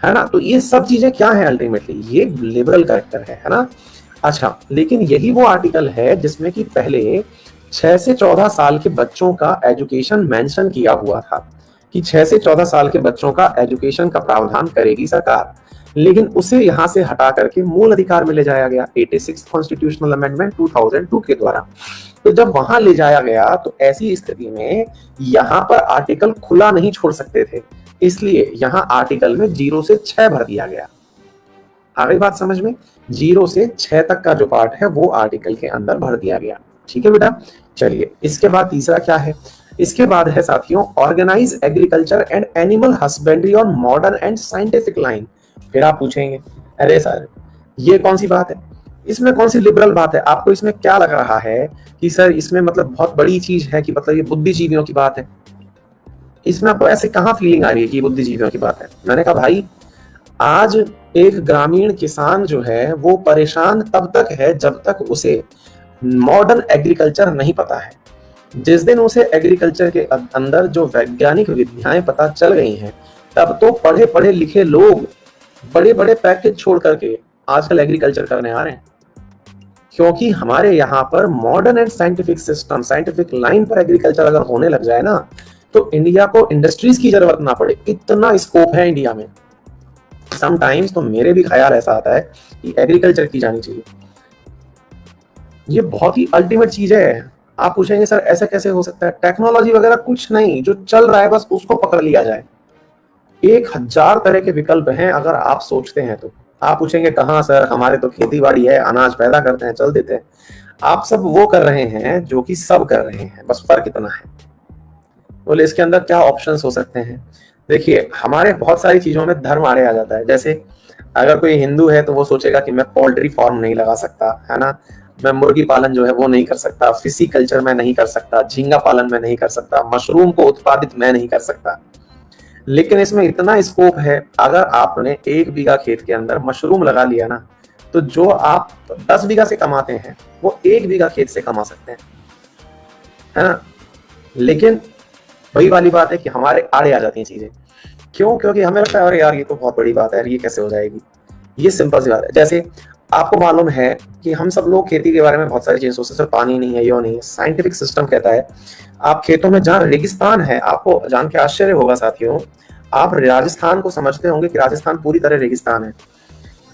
है ना। तो ये सब चीजें क्या है? अल्टीमेटली ये लिबरल कैरेक्टर है ना। अच्छा, लेकिन यही वो आर्टिकल है जिसमें कि पहले 6 से 14 साल के बच्चों का एजुकेशन मेंशन किया हुआ था कि 6 से 14 साल के बच्चों का एजुकेशन का प्रावधान करेगी सरकार, लेकिन उसे यहां से हटा करके मूल अधिकार में ले जाया गया 86 कॉन्स्टिट्यूशनल अमेंडमेंट 2002 के द्वारा। तो जब वहां ले जाया गया तो ऐसी स्थिति में यहां पर आर्टिकल खुला नहीं छोड़ सकते थे, इसलिए यहां आर्टिकल में 0 से 6 भर दिया गया। आ गई बात समझ में? 0 से 6 तक का जो पार्ट है वो आर्टिकल के अंदर भर दिया गया। ठीक है बेटा, चलिए इसके बाद तीसरा क्या है? इसके बाद है साथियों, organise agriculture and animal husbandry on modern and scientific line. फिर आप पूछेंगे अरे सर ये कौन सी बात है, इसमें कौन सी लिबरल बात है? आपको इसमें क्या लग रहा है कि सर इसमें मतलब बहुत बड़ी चीज है कि मतलब ये बुद्धिजीवियों की बात है? इसमें आपको ऐसे कहाँ फीलिंग आ रही है कि बुद्धिजीवियों की बात है? मैंने कहा भाई, आज एक ग्रामीण किसान जो है वो परेशान तब तक है जब तक उसे मॉडर्न एग्रीकल्चर नहीं पता है। जिस दिन उसे एग्रीकल्चर के अंदर जो वैज्ञानिक विधियाएं पता चल गई हैं, तब तो पढ़े पढ़े लिखे लोग बड़े बड़े पैकेज छोड़ करके आजकल एग्रीकल्चर करने आ रहे हैं, क्योंकि हमारे यहाँ पर modern and scientific system, scientific line पर एग्रीकल्चर अगर होने लग जाए ना, तो इंडिया को इंडस्ट्रीज की जरूरत ना पड़े, इतना स्कोप है इंडिया में। समटाइम्स तो मेरे भी ख्याल ऐसा आता है कि एग्रीकल्चर की जानी चाहिए। ये बहुत ही अल्टीमेट चीज है। आप पूछेंगे सर ऐसा कैसे हो सकता है? टेक्नोलॉजी वगैरह कुछ नहीं, जो चल रहा है बस उसको पकड़ लिया जाए। 1000 तरह के विकल्प हैं अगर आप सोचते हैं तो। आप पूछेंगे कहाँ सर, हमारे तो खेती बाड़ी है, अनाज पैदा करते हैं, चल देते हैं। आप सब वो कर रहे हैं जो कि सब कर रहे हैं, बस फर्क इतना है। बोले इसके अंदर क्या ऑप्शंस हो सकते हैं? देखिए, हमारे बहुत सारी चीजों में धर्म आड़े आ जाता है। जैसे अगर कोई हिंदू है तो वो सोचेगा कि मैं पोल्ट्री फार्म नहीं लगा सकता, है ना, मैं मुर्गी पालन जो है वो नहीं कर सकता, फिशी कल्चर मैं नहीं कर सकता, झींगा पालन मैं नहीं कर सकता, मशरूम को उत्पादित मैं नहीं कर सकता। लेकिन इसमें इतना स्कोप है, अगर आपने 1 बीघा खेत के अंदर मशरूम लगा लिया ना, तो जो आप 10 बीघा से कमाते हैं वो 1 बीघा खेत से कमा सकते हैं, है ना। लेकिन वही वाली बात है कि हमारे आड़े आ जाती हैं चीजें। क्यों? क्योंकि हमें लगता है अरे यार ये तो बहुत बड़ी बात है, ये कैसे हो जाएगी। ये सिंपल सी बात है। जैसे आपको मालूम है कि हम सब लोग खेती के बारे में बहुत सारी चीजें सोचते हैं, सर पानी नहीं है, यो नहीं है। साइंटिफिक सिस्टम कहता है आप खेतों में जहाँ रेगिस्तान है, आपको जान के आश्चर्य होगा साथियों, आप राजस्थान को समझते होंगे कि राजस्थान पूरी तरह रेगिस्तान है।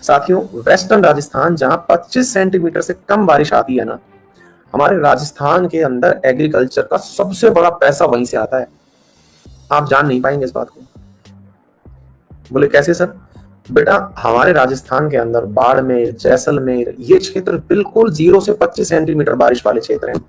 साथियों, वेस्टर्न राजस्थान जहाँ 25 सेंटीमीटर से कम बारिश आती है ना, हमारे राजस्थान के अंदर एग्रीकल्चर का सबसे बड़ा पैसा वहीं से आता है। आप जान नहीं पाएंगे इस बात को। बोले कैसे सर? बेटा, हमारे राजस्थान के अंदर बाड़मेर, जैसलमेर, ये क्षेत्र बिल्कुल 0 से 25 सेंटीमीटर बारिश वाले क्षेत्र हैं।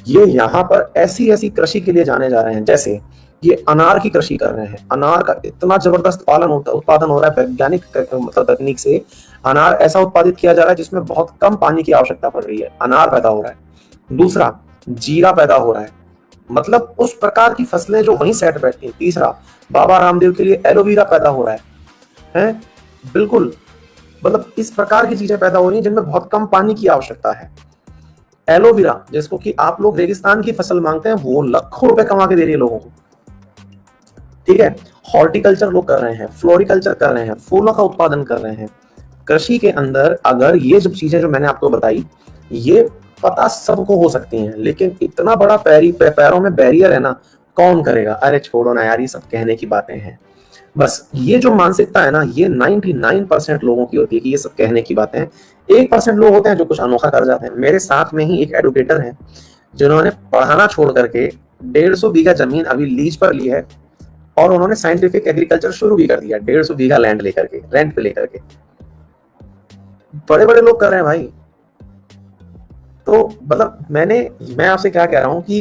ये यहाँ पर ऐसी ऐसी कृषि के लिए जाने जा रहे हैं। जैसे ये अनार की कृषि कर रहे हैं, अनार का इतना जबरदस्त उत्पादन हो रहा है वैज्ञानिक मतलब तकनीक से। अनार ऐसा उत्पादित किया जा रहा है जिसमें बहुत कम पानी की आवश्यकता पड़ रही है, अनार पैदा हो रहा है। दूसरा, जीरा पैदा हो रहा है, मतलब उस प्रकार की फसलें जो वहीं सेट बैठती हैं। तीसरा, बाबा रामदेव के लिए एलोवेरा पैदा हो रहा है, बिल्कुल, मतलब इस प्रकार की चीजें पैदा हो रही हैं जिनमें बहुत कम पानी की आवश्यकता है। एलोवेरा, जिसको कि आप लोग रेगिस्तान की फसल मांगते हैं, वो लाखों रुपए कमा के दे रही है लोगों को। ठीक है, हॉर्टिकल्चर लोग कर रहे हैं, फ्लोरिकल्चर कर रहे हैं, फूलों का उत्पादन कर रहे हैं। कृषि के अंदर अगर ये जो चीजें जो मैंने आपको बताई, ये पता सबको हो सकती हैं, लेकिन इतना बड़ा पैरों में बैरियर है ना, कौन करेगा? अरे छोड़ो ना यार, ये सब कहने की बातें हैं। बस ये जो मानसिकता है ना, ये 99% लोगों की होती है कि ये सब कहने की बातें हैं। 1% लोग होते हैं जो कुछ अनोखा कर जाते हैं। मेरे साथ में ही एक एडुकेटर है जिन्होंने पढ़ाना छोड़ करके 150 बीघा जमीन अभी लीज पर ली है, और उन्होंने साइंटिफिक एग्रीकल्चर शुरू भी कर दिया 150 बीघा लैंड लेकर के, रेंट पे लेकर के। बड़े बड़े लोग कर रहे हैं भाई। तो मतलब मैं आपसे क्या कह रहा हूँ कि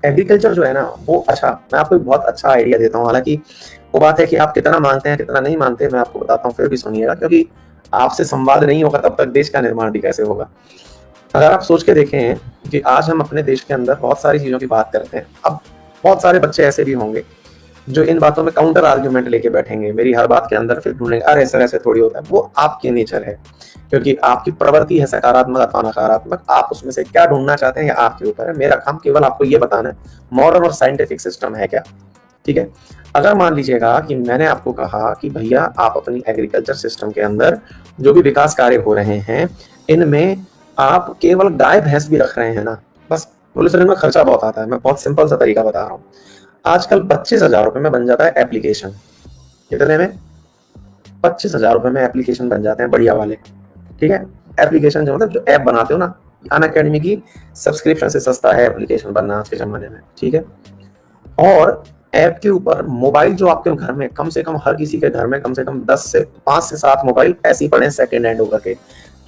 एग्रीकल्चर जो है ना वो अच्छा, मैं आपको बहुत अच्छा आइडिया देता हूँ। हालांकि वो बात है कि आप कितना मानते हैं कितना नहीं मानते, मैं आपको बताता हूँ, फिर भी सुनिएगा, क्योंकि आपसे संवाद नहीं होगा तब तक देश का निर्माण भी कैसे होगा। अगर आप सोच के देखें कि आज हम अपने देश के अंदर बहुत सारी चीजों की बात करते हैं, अब बहुत सारे बच्चे ऐसे भी होंगे जो इन बातों में काउंटर आर्ग्यूमेंट लेके बैठेंगे, मेरी हर बात के अंदर फिर ढूंढेंगे अरे सर ऐसे थोड़ी होता है। वो आपके नेचर है, क्योंकि आपकी प्रवृत्ति है सकारात्मक अथवा नकारात्मक, आप उसमें से क्या ढूंढना चाहते हैं ये आपके ऊपर है। मेरा काम केवल आपको ये बताना है मॉडर्न और साइंटिफिक सिस्टम है क्या। ठीक है, अगर मान लीजिएगा कि मैंने आपको कहा कि भैया आप अपनी एग्रीकल्चर सिस्टम के अंदर जो भी विकास कार्य हो रहे हैं, इनमें आप केवल गाय भैंस भी रख रहे हैं ना, बस बोले सर इनमें खर्चा बहुत आता है। मैं बहुत सिंपल सा तरीका बता रहा हूँ, आजकल 25,000 रुपए में बन जाता है एप्लीकेशन। कितने में? 25,000 रुपए में एप्लीकेशन बन जाते हैं बढ़िया वाले। ठीक है, एप्लीकेशन जो मतलब जो ऐप बनाते हो ना, अनअकैडमी की सब्सक्रिप्शन से सस्ता है एप्लीकेशन बनना आज के जमाने में। ठीक है, और ऐप के ऊपर मोबाइल जो आपके घर में कम से कम हर किसी के घर में कम से कम 5 से 7 मोबाइल ऐसे ही पड़े हैं सेकेंड हैंड होकर के,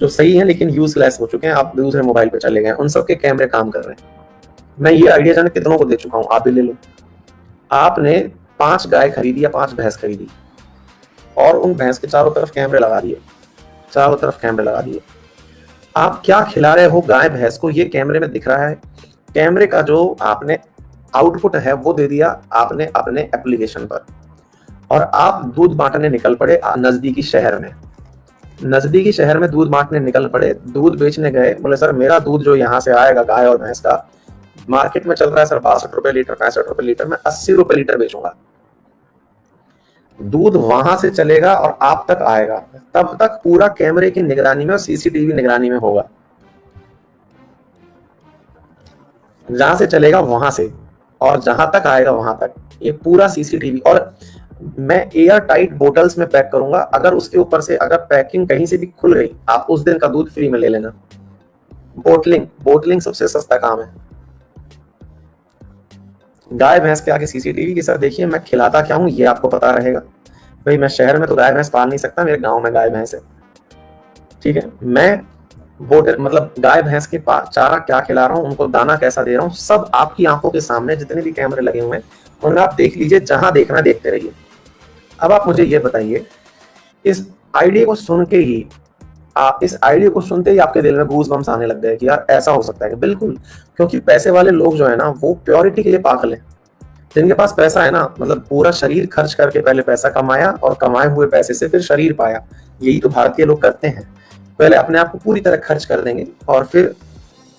जो सही है लेकिन यूजलेस हो चुके हैं, आप दूसरे मोबाइल पे चले गए, उन सबके कैमरे काम कर रहे हैं। मैं ये आइडिया जाने कितनों को दे चुका हूँ, आप भी ले लो। आपने 5 गाय खरीदी या 5 भैंस खरीदी, और उन भैंस के चारों तरफ कैमरे लगा दिए, चारों तरफ कैमरे लगा दिए। आप क्या खिला रहे हो गाय भैंस को, ये कैमरे में दिख रहा है। कैमरे का जो आपने आउटपुट है वो दे दिया आपने अपने एप्लीकेशन पर, और आप दूध बांटने निकल पड़े नजदीकी शहर में। नजदीकी शहर में दूध बांटने निकल पड़े, दूध बेचने गए, बोले सर मेरा दूध जो यहाँ से आएगा गाय और भैंस का, मार्केट में चल रहा है सर 62 रुपए लीटर, 65 रुपए लीटर, मैं 80 रुपए लीटर बेचूंगा। दूध वहां से चलेगा और आप तक आएगा, तब तक पूरा कैमरे की निगरानी में और सीसीटीवी निगरानी में होगा। जहां से चलेगा वहां से, और जहां तक आएगा वहां तक, ये पूरा सीसीटीवी। और मैं एयर टाइट बोटल्स में पैक करूंगा, अगर उसके ऊपर से अगर पैकिंग कहीं से भी खुल गई, आप उस दिन का दूध फ्री में ले लेना। बोटलिंग, बोटलिंग सबसे सस्ता काम है। गाय भैंस के आगे सीसीटीवी की सर देखिए, मैं खिलाता क्या हूँ ये आपको पता रहेगा। भाई मैं शहर में तो गाय भैंस पाल नहीं सकता, मेरे गांव में गाय भैंस है, ठीक है। मैं बोट मतलब गाय भैंस के चारा क्या खिला रहा हूँ, उनको दाना कैसा दे रहा हूँ, सब आपकी आंखों के सामने, जितने भी कैमरे लगे हुए हैं उनमें आप देख लीजिए, जहां देखना देखते रहिए। अब आप मुझे ये बताइए, इस आइडिया को सुन के ही, आप इस आइडिया को सुनते ही आपके दिल में गूज बम्स आने लग गए कि यार ऐसा हो सकता है। बिल्कुल, क्योंकि पैसे वाले लोग जो है ना, वो प्योरिटी के लिए पागल है। जिनके पास पैसा है ना, मतलब पूरा शरीर खर्च करके पहले पैसा कमाया, और कमाए हुए पैसे से फिर शरीर पाया। यही तो भारतीय लोग करते हैं, पहले अपने आप को पूरी तरह खर्च कर देंगे और फिर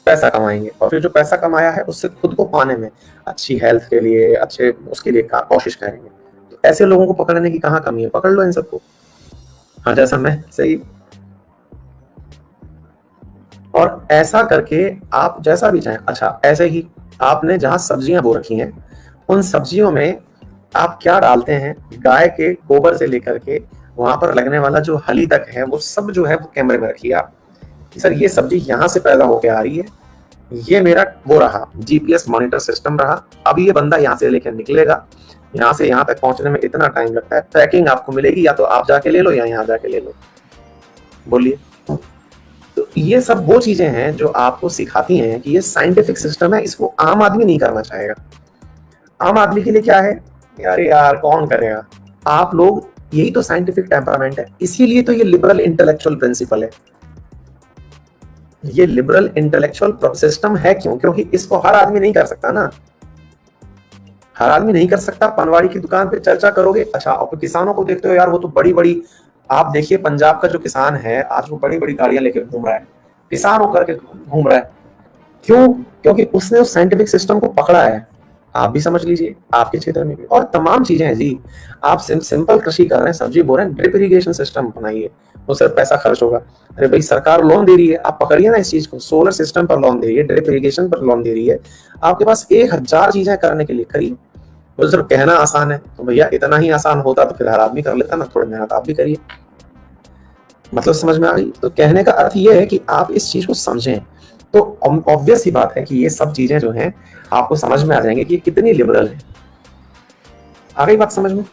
पैसा कमाएंगे, और फिर जो पैसा कमाया है उससे खुद को पाने में, अच्छी हेल्थ के लिए, अच्छे उसके लिए कोशिश करेंगे। तो ऐसे लोगों को पकड़ने की कहाँ कमी है, पकड़ लो इन सबको। हाँ, जैसा मैं सही। और ऐसा करके आप जैसा भी चाहें। अच्छा, ऐसे ही आपने जहां सब्जियां बो रखी हैं, उन सब्जियों में आप क्या डालते हैं, गाय के गोबर से लेकर के वहां पर लगने वाला जो हली तक है, वो सब जो है वो कैमरे में रखिए आप। सर ये सब्जी यहाँ से पैदा होकर आ रही है, ये मेरा वो रहा जीपीएस मॉनिटर सिस्टम रहा, अब ये बंदा यहाँ से लेकर निकलेगा, यहाँ से यहाँ तक पहुंचने में इतना टाइम लगता है। ट्रैकिंग आपको मिलेगी, या तो आप जाके ले लो या यहाँ जाके ले लो। बोलिए। तो ये सब वो चीजें हैं जो आपको सिखाती हैं कि ये साइंटिफिक सिस्टम है, इसको आम आदमी नहीं करना चाहेगा। आम आदमी के लिए क्या है, यार यार कौन करेगा। आप लोग, यही तो साइंटिफिक टेम्परामेंट है, इसीलिए तो ये लिबरल इंटेलेक्चुअल प्रिंसिपल है। ये लिबरल इंटेलेक्चुअल सिस्टम है क्यों, क्योंकि इसको हर आदमी नहीं कर सकता ना, हर आदमी नहीं कर सकता। पनवाड़ी की दुकान पे चर्चा करोगे, अच्छा और किसानों को देखते हो यार, वो तो बड़ी बड़ी, आप देखिए पंजाब का जो किसान है आज, वो बड़ी बड़ी गाड़ियां लेके घूम रहा है, किसान होकर के घूम रहा है। क्यों? क्योंकि उसने उस साइंटिफिक सिस्टम को पकड़ा है। आप भी समझ लीजिए, आपके क्षेत्र में भी और तमाम चीजें हैं जी। आप सिंपल कृषि कर रहे हैं, सब्जी बो रहे हैं, ड्रिप इरिगेशन सिस्टम अपनाइए, वो सिर्फ पैसा खर्च होगा। अरे भाई सरकार लोन दे रही है, आप पकड़िए ना इस चीज को, सोलर सिस्टम पर लोन दे रही है, ड्रिप इरिगेशन पर लोन दे रही है। आपके पास 1000 चीजें करने के लिए, करिए। वो सिर्फ कहना आसान है, तो भैया इतना ही आसान होता तो फिर हर आदमी कर लेता ना, थोड़ी मेहनत आप भी करिए। मतलब समझ में आ गई? तो कहने का अर्थ ये है कि आप इस चीज को समझें, तो ऑब्वियस ही बात है कि ये सब चीजें जो हैं आपको समझ में आ जाएंगे कि ये कितनी लिबरल है। आ गई बात समझ में?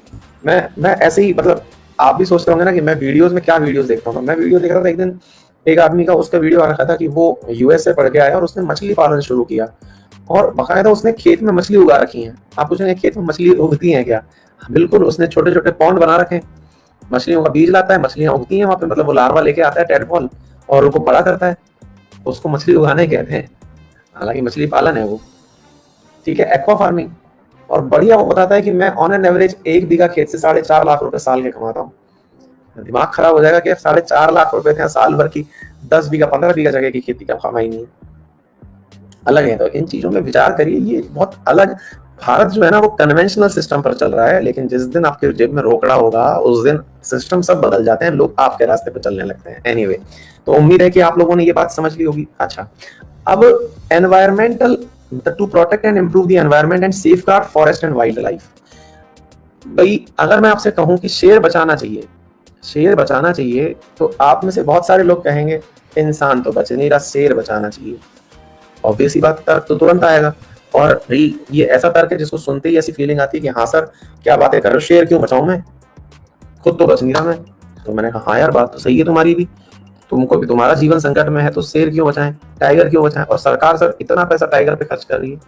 मैं ऐसे ही, मतलब आप भी सोचते होंगे ना कि मैं वीडियोस में क्या वीडियोस देखता हूँ। मैं वीडियो देख रहा था एक दिन, एक आदमी का, उसका वीडियो आ रखा था कि वो यूएस से पढ़ के आया और उसने मछली पालन शुरू किया, और बकायदा उसने खेत में मछली उगा रखी है। आप पूछेंगे खेत में मछली उगती है क्या? बिल्कुल, उसने छोटे छोटे पॉन्ड बना रखे हैं, मछलियों का बीज लाता है, मछलियां उगती हैं वहां पे, मतलब वो लार्वा लेके आता है टेडपॉल, और उनको बड़ा करता है, उसको मछली उगाने कहते हैं। हालांकि मछली पालन है वो, ठीक है, एक्वा फार्मिंग। और बढ़िया वो बताता है कि मैं ऑन एन एवरेज 1 बीघा खेत से 4.5 लाख रुपए साल के कमाता हूँ। दिमाग खराब हो जाएगा कि 4.5 लाख रुपए थे साल भर की 10 बीघा 15 बीघा जगह की खेती का कमाई नहीं है। अलग है, तो इन चीजों में विचार करिए, ये बहुत अलग। भारत जो है ना वो कन्वेंशनल सिस्टम पर चल रहा है, लेकिन जिस दिन आपके जेब में रोकड़ा होगा उस दिन सिस्टम सब बदल जाते हैं, लोग आपके रास्ते पर चलने लगते हैं। एनीवे, तो उम्मीद है कि आप लोगों ने ये बात समझ ली होगी। अच्छा, अब environmental, to protect and improve the environment and safeguard forest and wild life. भाई अगर मैं आपसे कहूं कि शेर बचाना चाहिए, शेर बचाना चाहिए, तो आप में से बहुत सारे लोग कहेंगे इंसान तो बच नहीं रहा, शेर बचाना चाहिए। ऑब्वियस ही बात, तर्क तो तुरंत आएगा। और ये ऐसा तर्क है जिसको सुनते ही ऐसी फीलिंग आती है कि हाँ सर क्या बातें कर रहे हो, शेर क्यों बचाऊं मैं, खुद तो बच नहीं रहा मैं। तो मैंने कहा हाँ यार बात तो सही है तुम्हारी भी, तुमको भी, तुम्हारा जीवन संकट में है, तो शेर क्यों बचाएं, टाइगर क्यों बचाएं, और सरकार सर इतना पैसा टाइगर पे खर्च कर रही है।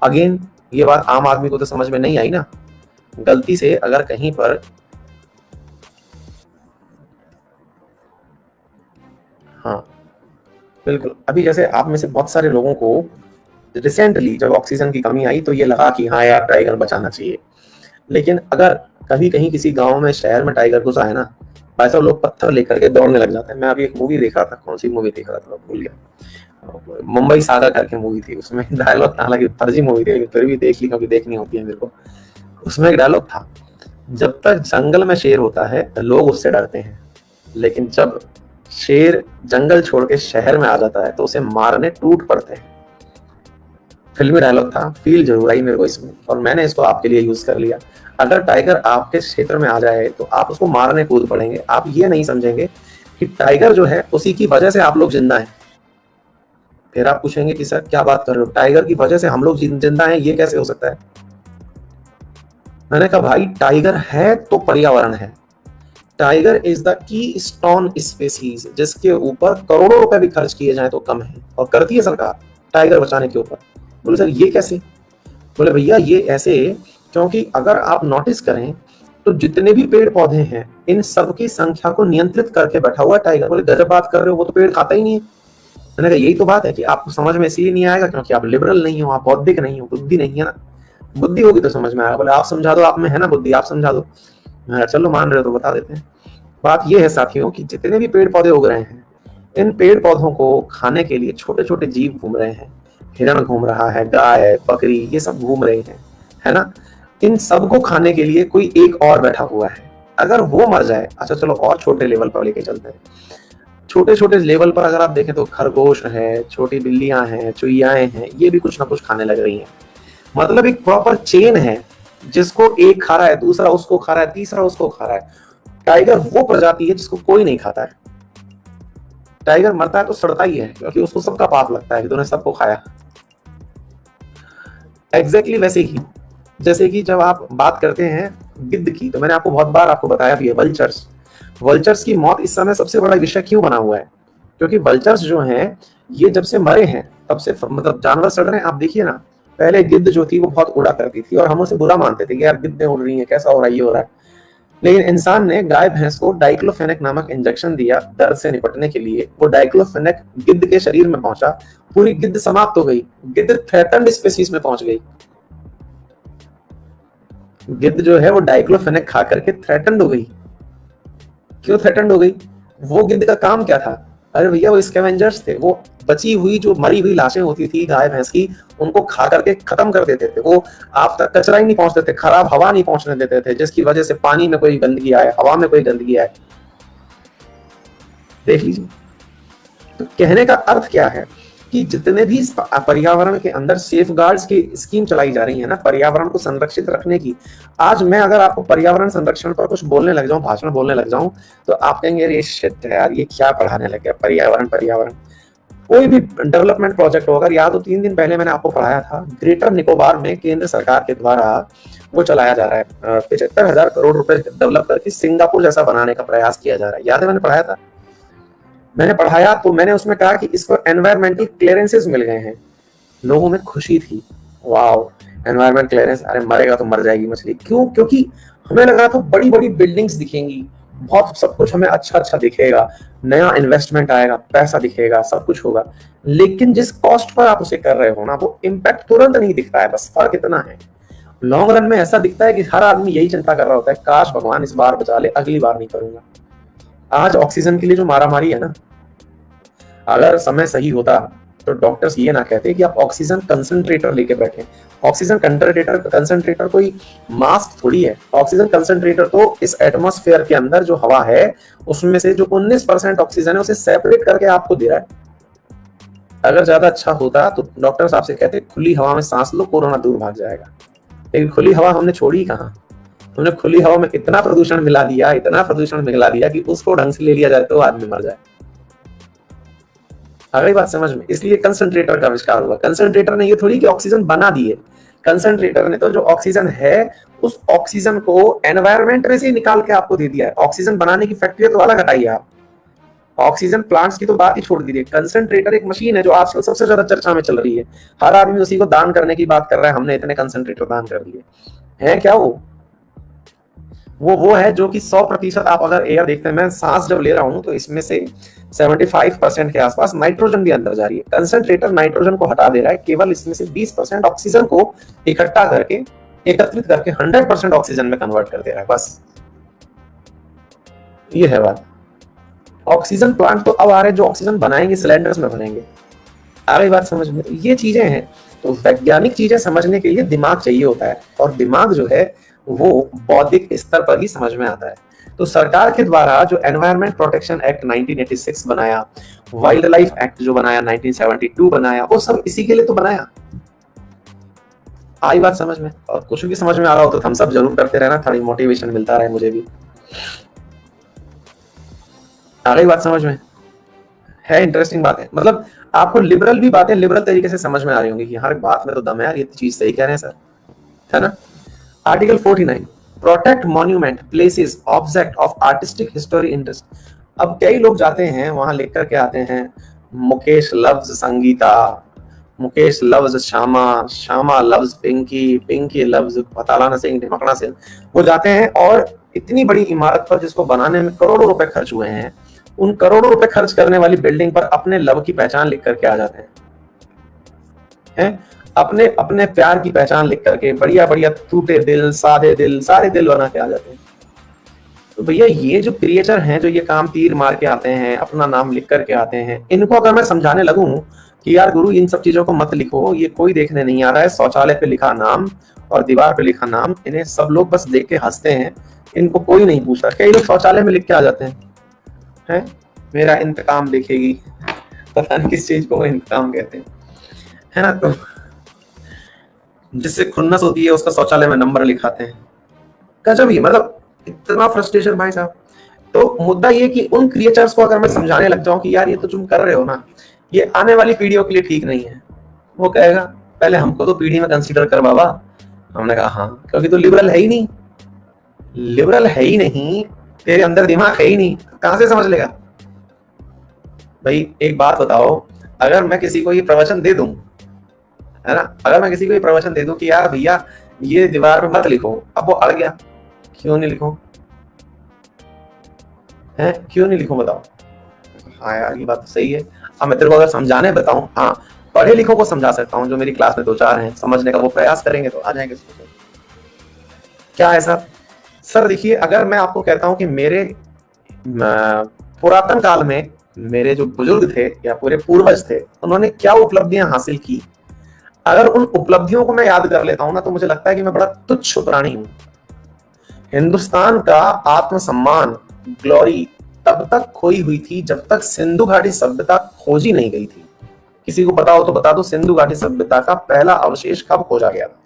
अगेन ये बात आम आदमी को तो समझ में नहीं आई ना। गलती से अगर कहीं पर, हाँ बिल्कुल, अभी जैसे आप में से बहुत सारे लोगों को रिसेंटली जब ऑक्सीजन की कमी आई तो ये लगा कि हाँ यार टाइगर बचाना चाहिए। लेकिन अगर कभी कहीं किसी गांव में, शहर में टाइगर घुसा है ना, ऐसा लोग पत्थर लेकर के दौड़ने लग जाते हैं। मैं अभी एक मूवी देख रहा था, कौन सी मूवी देख रहा था भूल गया, मुंबई सागा करके मूवी थी, उसमें डायलॉग था, हालांकि फर्जी मूवी थी फिर भी देख ली क्योंकि देखनी होती है मेरे को। उसमें एक डायलॉग था जब तक जंगल में शेर होता है लोग उससे डरते हैं, लेकिन जब शेर जंगल छोड़ के शहर में आ जाता है तो उसे मारने टूट पड़ते हैं। फिल्मी डायलॉग था, फील जरूर आई मेरे को इसमें, और मैंने इसको आपके लिए यूज कर लिया। अगर टाइगर आपके क्षेत्र में आ जाए तो आप उसको मारने कूद पड़ेंगे। आप ये नहीं समझेंगे कि टाइगर जो है उसी की वजह से आप लोग जिंदा हैं। फिर आप पूछेंगे कि सर क्या बात कर रहे हो, टाइगर की वजह से हम लोग जिंदा हैं, ये कैसे हो सकता है? मैंने कहा भाई टाइगर है तो पर्यावरण है। Tiger is the key stone species, जिसके ऊपर करोड़ों रुपए भी खर्च किए जाए तो कम है, और करती है सरकार टाइगर बचाने के ऊपर। बोले सर ये कैसे? बोले भैया ये ऐसे, क्योंकि अगर आप नोटिस करें तो जितने भी पेड़ पौधे हैं इन सबकी संख्या को नियंत्रित करके बैठा हुआ टाइगर। बोले गजब बात कर रहे हो, वो तो पेड़ खाता ही नहीं है। मैंने कहा यही तो बात है कि आपको समझ में इसलिए नहीं आएगा क्योंकि आप लिबरल नहीं हो, आप बौद्धिक नहीं हो, बुद्धि नहीं है ना। बुद्धि होगी तो समझ में आएगा। बोले आप समझा दो, आप में है ना बुद्धि, आप समझा दो। चलो मान रहे हो तो बता देते हैं। बात यह है साथियों कि जितने भी पेड़ पौधे उग रहे हैं, इन पेड़ पौधों को खाने के लिए छोटे छोटे जीव घूम रहे हैं। हिरण घूम रहा है, गाय, बकरी, ये सब घूम रहे हैं, है ना। इन सबको खाने के लिए कोई एक और बैठा हुआ है। अगर वो मर जाए, अच्छा चलो और छोटे लेवल पर लेके चलते हैं। छोटे छोटे लेवल पर अगर आप देखें तो खरगोश है, छोटी बिल्लियां हैं, चुईयाएं हैं, ये भी कुछ ना कुछ खाने लग रही हैं। मतलब एक प्रॉपर चेन है, जिसको एक खा रहा है, दूसरा उसको खा रहा है, तीसरा उसको खा रहा है। टाइगर वो प्रजाति है जिसको कोई नहीं खाता है। टाइगर मरता है तो सड़ता ही है, क्योंकि उसको सबका पाप लगता है कि तूने सबको खाया। एग्जैक्टली वैसे ही जैसे कि जब आप बात करते हैं गिद्ध की, तो मैंने आपको बहुत बार आपको बताया भी है, वल्चर्स। वल्चर्स की मौत इस समय सबसे बड़ा विषय क्यों बना हुआ है? क्योंकि वल्चर्स जो हैं ये जब से मरे हैं तब से मतलब जानवर सड़ रहे हैं। आप देखिए ना, पहले गिद्ध जो थी वो बहुत उड़ा करती थी और हम उसे बुरा मानते थे कि यार गिद्ध उड़ रही है, कैसा हो रहा है, ये हो रहा है। लेकिन इंसान ने गाय भैंस को डाइक्लोफेनेक नामक इंजेक्शन दिया दर्द से निपटने के लिए। वो डाइक्लोफेनेक गिद्ध के शरीर में पहुंचा, पूरी गिद्ध समाप्त हो गई। गिद्ध थ्रेटन्ड स्पीशीज में पहुंच गई। गिद्ध जो है वो डाइक्लोफेनेक खा करके थ्रेटन्ड हो गई। क्यों थ्रेटन्ड हो गई? वो गिद्ध का काम क्या था? अरे भैया वो स्कैवेंजर्स थे। वो बची हुई जो मरी हुई लाशें होती थी गाय भैंस की, उनको खा करके खत्म कर देते थे। वो आप तक कचरा ही नहीं पहुंचते थे, खराब हवा नहीं पहुंचने देते थे, जिसकी वजह से पानी में कोई गंदगी आए, हवा में कोई गंदगी आए। देख लीजिए। तो कहने का अर्थ क्या है कि जितने भी पर्यावरण के अंदर सेफगार्ड्स की स्कीम चलाई जा रही है ना, पर्यावरण को संरक्षित रखने की। आज मैं अगर आपको पर्यावरण संरक्षण पर कुछ बोलने लग जाऊं, भाषण बोलने लग जाऊं, तो आप कहेंगे ये शिट है यार, ये क्या पढ़ाने लग गया, पर्यावरण पर्यावरण। कोई भी डेवलपमेंट प्रोजेक्ट हो, अगर याद हो 3 दिन पहले मैंने आपको पढ़ाया था, ग्रेटर निकोबार में केंद्र सरकार के द्वारा वो चलाया जा रहा है, 75,000 करोड़ रुपए डेवलप करके सिंगापुर जैसा बनाने का प्रयास किया जा रहा है। याद है मैंने पढ़ाया था? मैंने पढ़ाया तो मैंने उसमें कहा कि इसको एनवायरमेंटल क्लियरेंसेस मिल गए हैं। लोगों में खुशी थी, वाओ एनवायरमेंट क्लियरेंस, अरे मरेगा तो मर जाएगी मछली। क्यों? क्योंकि हमें लगा था बड़ी बड़ी बिल्डिंग्स दिखेंगी, बहुत सब कुछ हमें अच्छा अच्छा दिखेगा, नया इन्वेस्टमेंट आएगा, पैसा दिखेगा, सब कुछ होगा। लेकिन जिस कॉस्ट पर आप उसे कर रहे हो ना, वो इम्पैक्ट तुरंत नहीं दिखता है। बस फर्क इतना है, लॉन्ग रन में ऐसा दिखता है कि हर आदमी यही चिंता कर रहा होता है, काश भगवान इस बार बचा ले, अगली बार नहीं करूंगा। आज ऑक्सीजन के लिए जो मारामारी है ना, अगर समय सही होता तो डॉक्टर्स ये ना कहते कि आप ऑक्सीजन कंसंट्रेटर लेके बैठे। ऑक्सीजन कंसंट्रेटर कोई मास्क थोड़ी है। ऑक्सीजन कंसंट्रेटर तो इस एटमॉस्फेयर के अंदर जो हवा है उसमें से जो 19% ऑक्सीजन है उसे सेपरेट करके आपको दे रहा है। अगर ज्यादा अच्छा होता तो डॉक्टर्स आपसे कहते खुली हवा में सांस लो, कोरोना दूर भाग जाएगा। लेकिन खुली हवा हमने छोड़ी कहाँ। हमने खुली हवा में इतना प्रदूषण मिला दिया, इतना प्रदूषण मिला दिया कि उसको ढंग से ले लिया जाए तो आदमी मर जाए। अगली बात समझ में, इसलिए कंसंट्रेटर का आविष्कार हुआ। कंसंट्रेटर ने ये थोड़ी कि ऑक्सीजन बना दिए, कंसंट्रेटर ने तो जो ऑक्सीजन है उस ऑक्सीजन को एनवायरनमेंट में से निकाल के आपको दे दिया है। ऑक्सीजन बनाने की फैक्ट्री तो अलग हटाइए आप, ऑक्सीजन प्लांट्स की तो बात ही छोड़ दीजिए। कंसंट्रेटर एक मशीन है जो आजकल सबसे ज्यादा चर्चा में चल रही है। हर आदमी उसी को दान करने की बात कर रहा है, हमने इतने कंसंट्रेटर दान कर दिए हैं। क्या वो है जो कि 100% आप अगर एयर देखते हैं, मैं सांस जब ले रहा हूं तो इसमें से 75% के आसपास नाइट्रोजन भी अंदर जा रही है। कंसंट्रेटर नाइट्रोजन को हटा दे रहा है, केवल इसमें से 20% ऑक्सीजन को इकट्ठा करके एकत्रित करके 100% ऑक्सीजन में कन्वर्ट कर दे रहा है। बस ये है बात। ऑक्सीजन प्लांट तो अब आ रहे हैं जो ऑक्सीजन बनाएंगे, सिलेंडर्स में भरेंगे। आ गई बात समझ में? तो ये चीजें हैं। तो वैज्ञानिक चीजें समझने के लिए दिमाग चाहिए होता है, और दिमाग जो है वो बौद्धिक स्तर पर ही समझ में आता है। तो सरकार के द्वारा जो एनवायरमेंट प्रोटेक्शन एक्ट 1986 बनाया, वाइल्ड लाइफ एक्ट जो बनाया 1972 बनाया, वो सब इसी के लिए तो बनाया। आई बात समझ में? और कुछ भी समझ में आ रहा हो तो थम्स अप जरूर करते रहना, थोड़ी मोटिवेशन मिलता रहे मुझे भी। आ गई बात समझ में? है इंटरेस्टिंग बात है, मतलब आपको लिबरल भी बातें लिबरल तरीके से समझ में आ रही होंगी कि हर बात में तो दम है यार, ये चीज सही कह रहे हैं सर, है ना। Article 49, protect monument places object of artistic history interest. अब कई लोग जाते हैं वहां लिख करके आते हैं, Mukesh loves Sangeeta, Mukesh loves Shyama, Shyama loves Pinki, Pinki loves पतालाना सिंह, ढिमकना सिंह। वो जाते हैं और इतनी बड़ी इमारत पर जिसको बनाने में करोड़ों रुपए खर्च हुए हैं, उन करोड़ों रुपए खर्च करने वाली बिल्डिंग पर अपने लव की पहचान लिख करके आ जाते हैं, अपने अपने प्यार की पहचान लिख करके बढ़िया बढ़िया टूटे दिल, सादे दिल, सारे दिल बना के आ जाते हैं। तो भैया ये जो क्रिएचर हैं, जो ये काम तीर मार के आते हैं, अपना नाम लिख करके आते हैं, इनको अगर मैं समझाने लगूं कि यार गुरु इन सब चीजों को मत लिखो, ये कोई देखने नहीं आ रहा है, शौचालय पे लिखा नाम और दीवार पे लिखा नाम, इन्हें सब लोग बस देख के हंसते हैं, इनको कोई नहीं पूछता। कई लोग शौचालय में लिख के आ जाते हैं, मेरा इंतकाम देखेगी, पता नहीं किस चीज को इंतकाम कहते हैं, है ना। तो जिससे खुन्नस होती है उसका शौचालय में नंबर लिखाते हैं, गजब ही, मतलब इतना फ्रस्ट्रेशन भाई साहब। तो मुद्दा ये कि उन क्रिएचर्स को अगर मैं समझाने लग जाऊं कि यार ये तो तुम कर रहे हो ना, ये आने वाली पीढ़ियों के लिए ठीक नहीं है, वो कहेगा पहले हमको तो पीढ़ी में कंसीडर कर बाबा। हमने कहा हाँ, क्योंकि तो लिबरल है ही नहीं, लिबरल है ही नहीं, तेरे अंदर दिमाग है ही नहीं, कहां से समझ लेगा भाई। एक बात बताओ, अगर मैं किसी को ये प्रवचन दे दूं, है ना, अगर मैं किसी को ये प्रवचन दे दूं कि यार भैया ये दीवार पे मत लिखो, अब वो अड़ गया, क्यों नहीं लिखो, है क्यों नहीं लिखो बताओ। हाँ यार ये बात तो सही है। अब मैं तेरे को अगर समझाने बताऊं, हाँ पढ़े लिखों को समझा सकता हूँ, जो मेरी क्लास में 2-4 हैं, समझने का वो प्रयास करेंगे तो आ जाएंगे। क्या है सर? सर देखिए, अगर मैं आपको कहता हूँ कि मेरे पुरातन काल में मेरे जो बुजुर्ग थे या पूरे पूर्वज थे, उन्होंने क्या उपलब्धियां हासिल की, अगर उन उपलब्धियों को मैं याद कर लेता हूं ना, तो मुझे लगता है कि मैं बड़ा तुच्छ प्राणी हूं। हिंदुस्तान का आत्मसम्मान, ग्लोरी तब तक खोई हुई थी जब तक सिंधु घाटी सभ्यता खोजी नहीं गई थी। किसी को पता हो तो बता दो, सिंधु घाटी सभ्यता का पहला अवशेष कब खोजा गया था?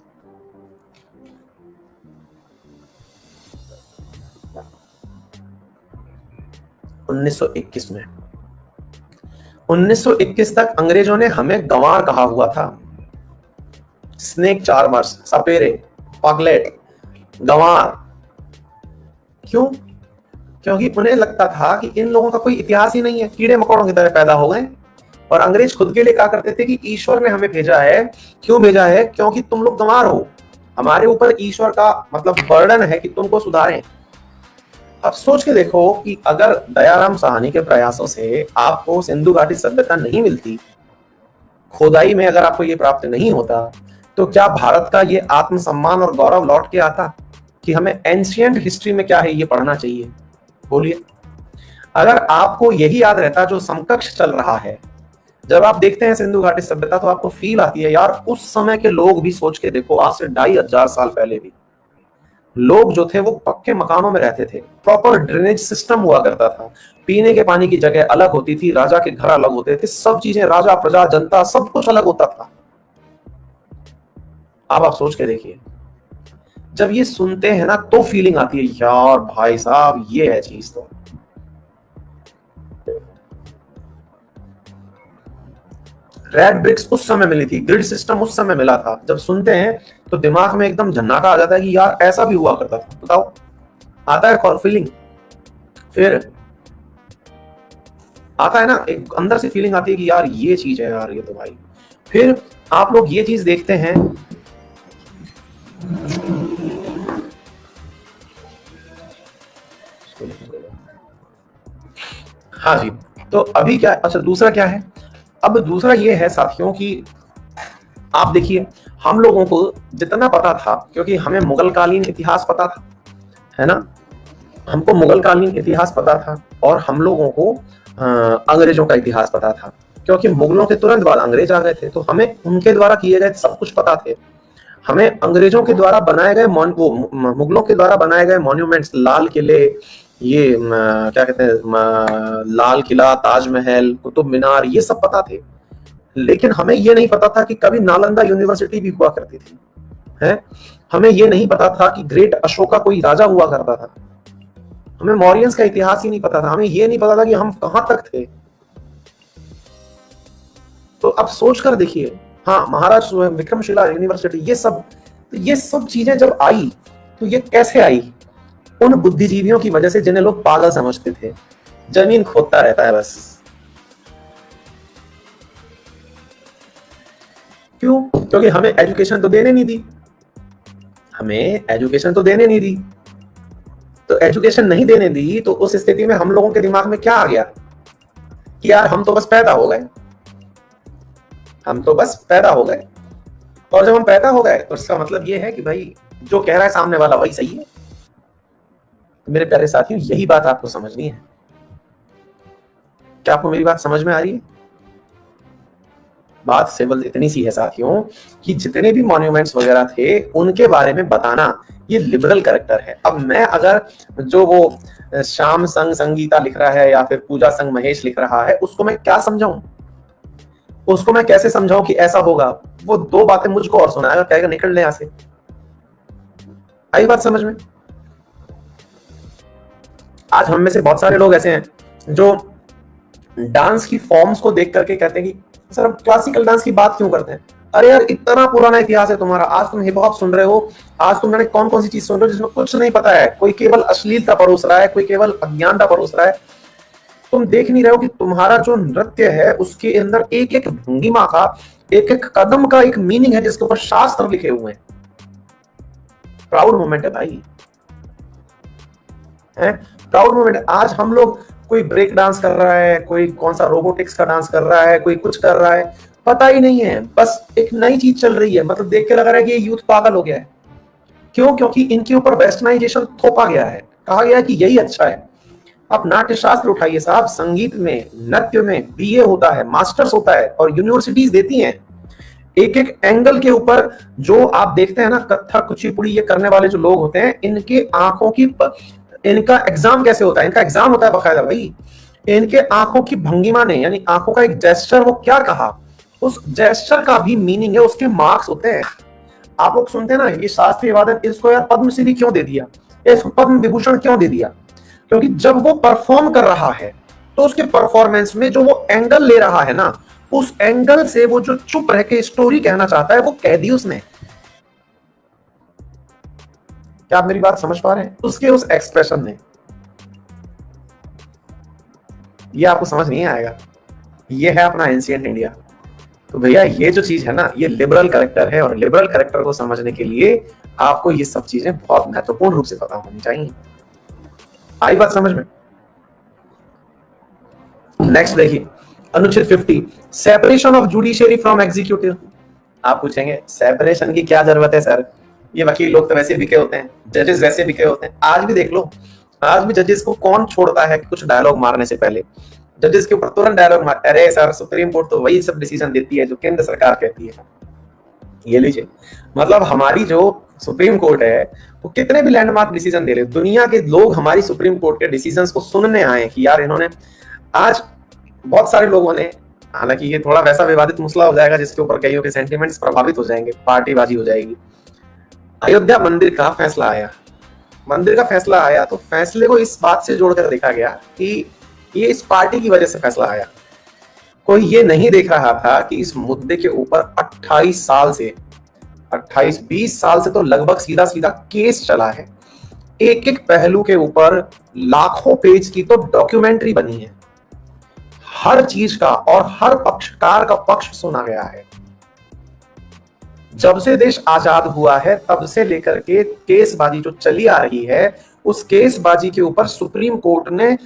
1921 में। 1921 तक अंग्रेजों ने हमें गंवार कहा हुआ था, स्नेक चार्मर्स, सपेरे, पगलेट, गंवार। क्यों? क्योंकि उन्हें लगता था कि इन लोगों का कोई इतिहास ही नहीं है, कीड़े मकोड़ों की तरह पैदा हो गए। और अंग्रेज खुद के लिए कहा करते थे कि ईश्वर ने हमें भेजा है। क्यों भेजा है? क्योंकि तुम लोग गंवार हो, हमारे ऊपर ईश्वर का मतलब बर्डन है कि तुमको सुधारें। अब सोच के देखो कि अगर दयाराम साहनी के प्रयासों से आपको सिंधु घाटी सभ्यता नहीं मिलती, खोदाई में अगर आपको ये प्राप्त नहीं होता, तो क्या भारत का ये आत्मसम्मान और गौरव लौट के आता कि हमें एंशिएंट हिस्ट्री में क्या है ये पढ़ना चाहिए? बोलिए। अगर आपको यही याद रहता जो समकक्ष चल रहा है, जब आप देखते हैं सिंधु घाटी सभ्यता, तो आपको फील आती है यार उस समय के लोग भी, सोच के देखो, आज से 2500 साल पहले भी लोग जो थे वो पक्के मकानों में रहते थे, प्रॉपर ड्रेनेज सिस्टम हुआ करता था, पीने के पानी की जगह अलग होती थी, राजा के घर अलग होते थे, सब चीजें, राजा प्रजा जनता सब कुछ अलग होता था। अब आप सोच के देखिए, जब ये सुनते हैं ना तो फीलिंग आती है यार भाई साहब ये है चीज। तो रेड ब्रिक्स उस समय मिली थी, ग्रिड सिस्टम उस समय मिला था, जब सुनते हैं तो दिमाग में एकदम झन्नाटा आ जाता है कि यार ऐसा भी हुआ करता था। बताओ, आता है फीलिंग? फिर आता है ना, एक अंदर से फीलिंग आती है कि यार ये चीज है यार, ये तो भाई। फिर आप लोग ये चीज देखते हैं, हाँ जी। तो अभी क्या, अच्छा दूसरा क्या है? अब दूसरा ये है साथियों कि आप देखिए, हम लोगों को जितना पता था, क्योंकि हमें मुगल कालीन इतिहास पता था, है ना, हमको मुगल कालीन इतिहास पता था, और हम लोगों को अंग्रेजों का इतिहास पता था, क्योंकि मुगलों के तुरंत बाद अंग्रेज आ गए थे, तो हमें उनके द्वारा किए गए सब कुछ पता थे। हमें अंग्रेजों के द्वारा बनाए गए मुगलों के द्वारा बनाए गए मॉन्यूमेंट्स, लाल किले, ये क्या कहते हैं, लाल किला, ताजमहल, कुतुब मीनार, ये सब पता थे। लेकिन हमें ये नहीं पता था कि कभी नालंदा यूनिवर्सिटी भी हुआ करती थी, है। हमें ये नहीं पता था कि ग्रेट अशोका कोई राजा हुआ करता था। हमें मौर्यंस का इतिहास ही नहीं पता था। हमें ये नहीं पता था कि हम कहां तक थे। तो अब सोच कर देखिए, हाँ, महाराज विक्रमशिला यूनिवर्सिटी, ये सब चीजें जब आई तो ये कैसे आई? उन बुद्धिजीवियों की वजह से जिन्हें लोग पागल समझते थे। जमीन खोदता रहता है बस। क्यों? क्योंकि हमें एजुकेशन तो देने नहीं दी। हमें एजुकेशन तो देने नहीं दी। तो एजुकेशन नहीं देने दी तो उस स्थिति में हम लोगों के दिमाग में क्या आ गया कि यार हम तो बस पैदा हो गए, हम तो बस पैदा हो गए। और जब हम पैदा हो गए तो इसका मतलब ये है कि भाई जो कह रहा है सामने वाला वही सही है। तो मेरे प्यारे साथियों, यही बात आपको समझनी है। क्या आपको मेरी बात समझ में आ रही है? बात सिंपल इतनी सी है साथियों कि जितने भी मॉन्यूमेंट्स वगैरह थे उनके बारे में बताना, ये लिबरल कैरेक्टर है। अब मैं अगर जो वो श्याम संग संगीता लिख रहा है या फिर पूजा संग महेश लिख रहा है, उसको मैं क्या समझाऊं? उसको मैं कैसे समझाऊं कि ऐसा होगा? वो दो बातें मुझको और सुनाएगा, कहेगा निकल ले यहां से। आई बात समझ में? आज हम में से बहुत सारे लोग ऐसे हैं जो डांस की फॉर्म्स को देख करके कहते हैं कि सर हम क्लासिकल डांस की बात क्यों करते हैं? अरे यार, इतना पुराना इतिहास है तुम्हारा। आज तुम हिप हॉप सुन रहे हो, आज तुम कौन कौन सी चीज सुन रहे हो जिसमें कुछ नहीं पता है। कोई केवल अश्लीलता परोस रहा है, कोई केवल अज्ञानता परोस रहा है। तुम देख नहीं रहे हो कि तुम्हारा जो नृत्य है उसके अंदर एक एक भंगिमा का, एक एक कदम का एक मीनिंग है जिसके ऊपर शास्त्र लिखे हुए हैं। प्राउड मोमेंट है भाई, है प्राउड मोमेंट। आज हम लोग, कोई ब्रेक डांस कर रहा है, कोई कौन सा रोबोटिक्स का डांस कर रहा है, कोई कुछ कर रहा है, पता ही नहीं है। बस एक नई चीज चल रही है, मतलब देख के लग रहा है कि ये यूथ पागल हो गया है। क्यों? क्योंकि इनके ऊपर वेस्टर्नाइजेशन थोपा गया है, कहा गया है कि यही अच्छा है। आप नाट्य शास्त्र उठाइए साहब, संगीत में, नृत्य में बीए होता है, मास्टर्स होता है और यूनिवर्सिटीज देती हैं। एक एक एंगल के ऊपर जो आप देखते हैं ना, कथक, कुचिपुड़ी, ये करने वाले जो लोग होते हैं, इनके आंखों की इनका एग्जाम कैसे होता है? इनका एग्जाम होता है बकायदा भाई। इनके आंखों की भंगिमा ने, यानी आंखों का एक जेस्चर, वो क्या कहा, उस जेस्चर का भी मीनिंग है, उसके मार्क्स होते हैं। आप लोग सुनते हैं ना, ये शास्त्रीय वादन, इसको यार पद्मश्री क्यों दे दिया, इसको पद्म विभूषण क्यों दे दिया? क्योंकि जब वो परफॉर्म कर रहा है तो उसके परफॉर्मेंस में जो वो एंगल ले रहा है ना, उस एंगल से वो जो चुप रह के स्टोरी कहना चाहता है वो कह दी उसने। क्या आप मेरी बात समझ पा रहे हैं? उसके उस एक्सप्रेशन में। ये आपको समझ नहीं आएगा। ये है अपना एंशिएंट इंडिया। तो भैया ये जो चीज है ना, ये लिबरल कैरेक्टर है, और लिबरल कैरेक्टर को समझने के लिए आपको ये सब चीजें बहुत महत्वपूर्ण रूप से पता होनी चाहिए। आई बात समझ में? नेक्स्ट देखिए, अनुच्छेद 50, separation of judiciary from executive. आप पूछेंगे सेपरेशन की क्या जरूरत है सर? ये वकील लोग तो वैसे बिके होते हैं, जजेस वैसे बिके होते हैं। आज भी देख लो, आज भी जजेस को कौन छोड़ता है कुछ डायलॉग मारने से पहले? जजेस के ऊपर तुरंत डायलॉग मार, अरे सर सुप्रीम कोर्ट तो वही सब डिसीजन देती है जो केंद्र सरकार कहती है। ये लीजिए, मतलब हमारी जो सुप्रीम कोर्ट है वो कितने भी लैंडमार्क डिसीजन दे ले, दुनिया के लोग हमारी सुप्रीम कोर्ट के डिसीजंस को सुनने आए कि यार इन्होंने, आज बहुत सारे लोगों ने, हालांकि ये थोड़ा वैसा विवादित मसला हो जाएगा जिसके ऊपर कईयों के सेंटिमेंट्स प्रभावित हो जाएंगे, पार्टीबाजी हो जाएगी। अयोध्या मंदिर का फैसला आया, मंदिर का फैसला आया तो फैसले को इस बात से जोड़कर देखा गया कि ये इस पार्टी की वजह से फैसला आया। कोई ये नहीं देख रहा था कि इस मुद्दे के ऊपर 28 साल से, 28-20 साल से तो लगभग सीधा सीधा केस चला है। एक एक पहलू के ऊपर लाखों पेज की तो डॉक्यूमेंट्री बनी है। हर चीज का और हर पक्षकार का पक्ष सुना गया है। जब से देश आजाद हुआ है तब से लेकर के केसबाजी जो चली आ रही है, उस केसबाजी के ऊपर सुप्रीम कोर्ट ने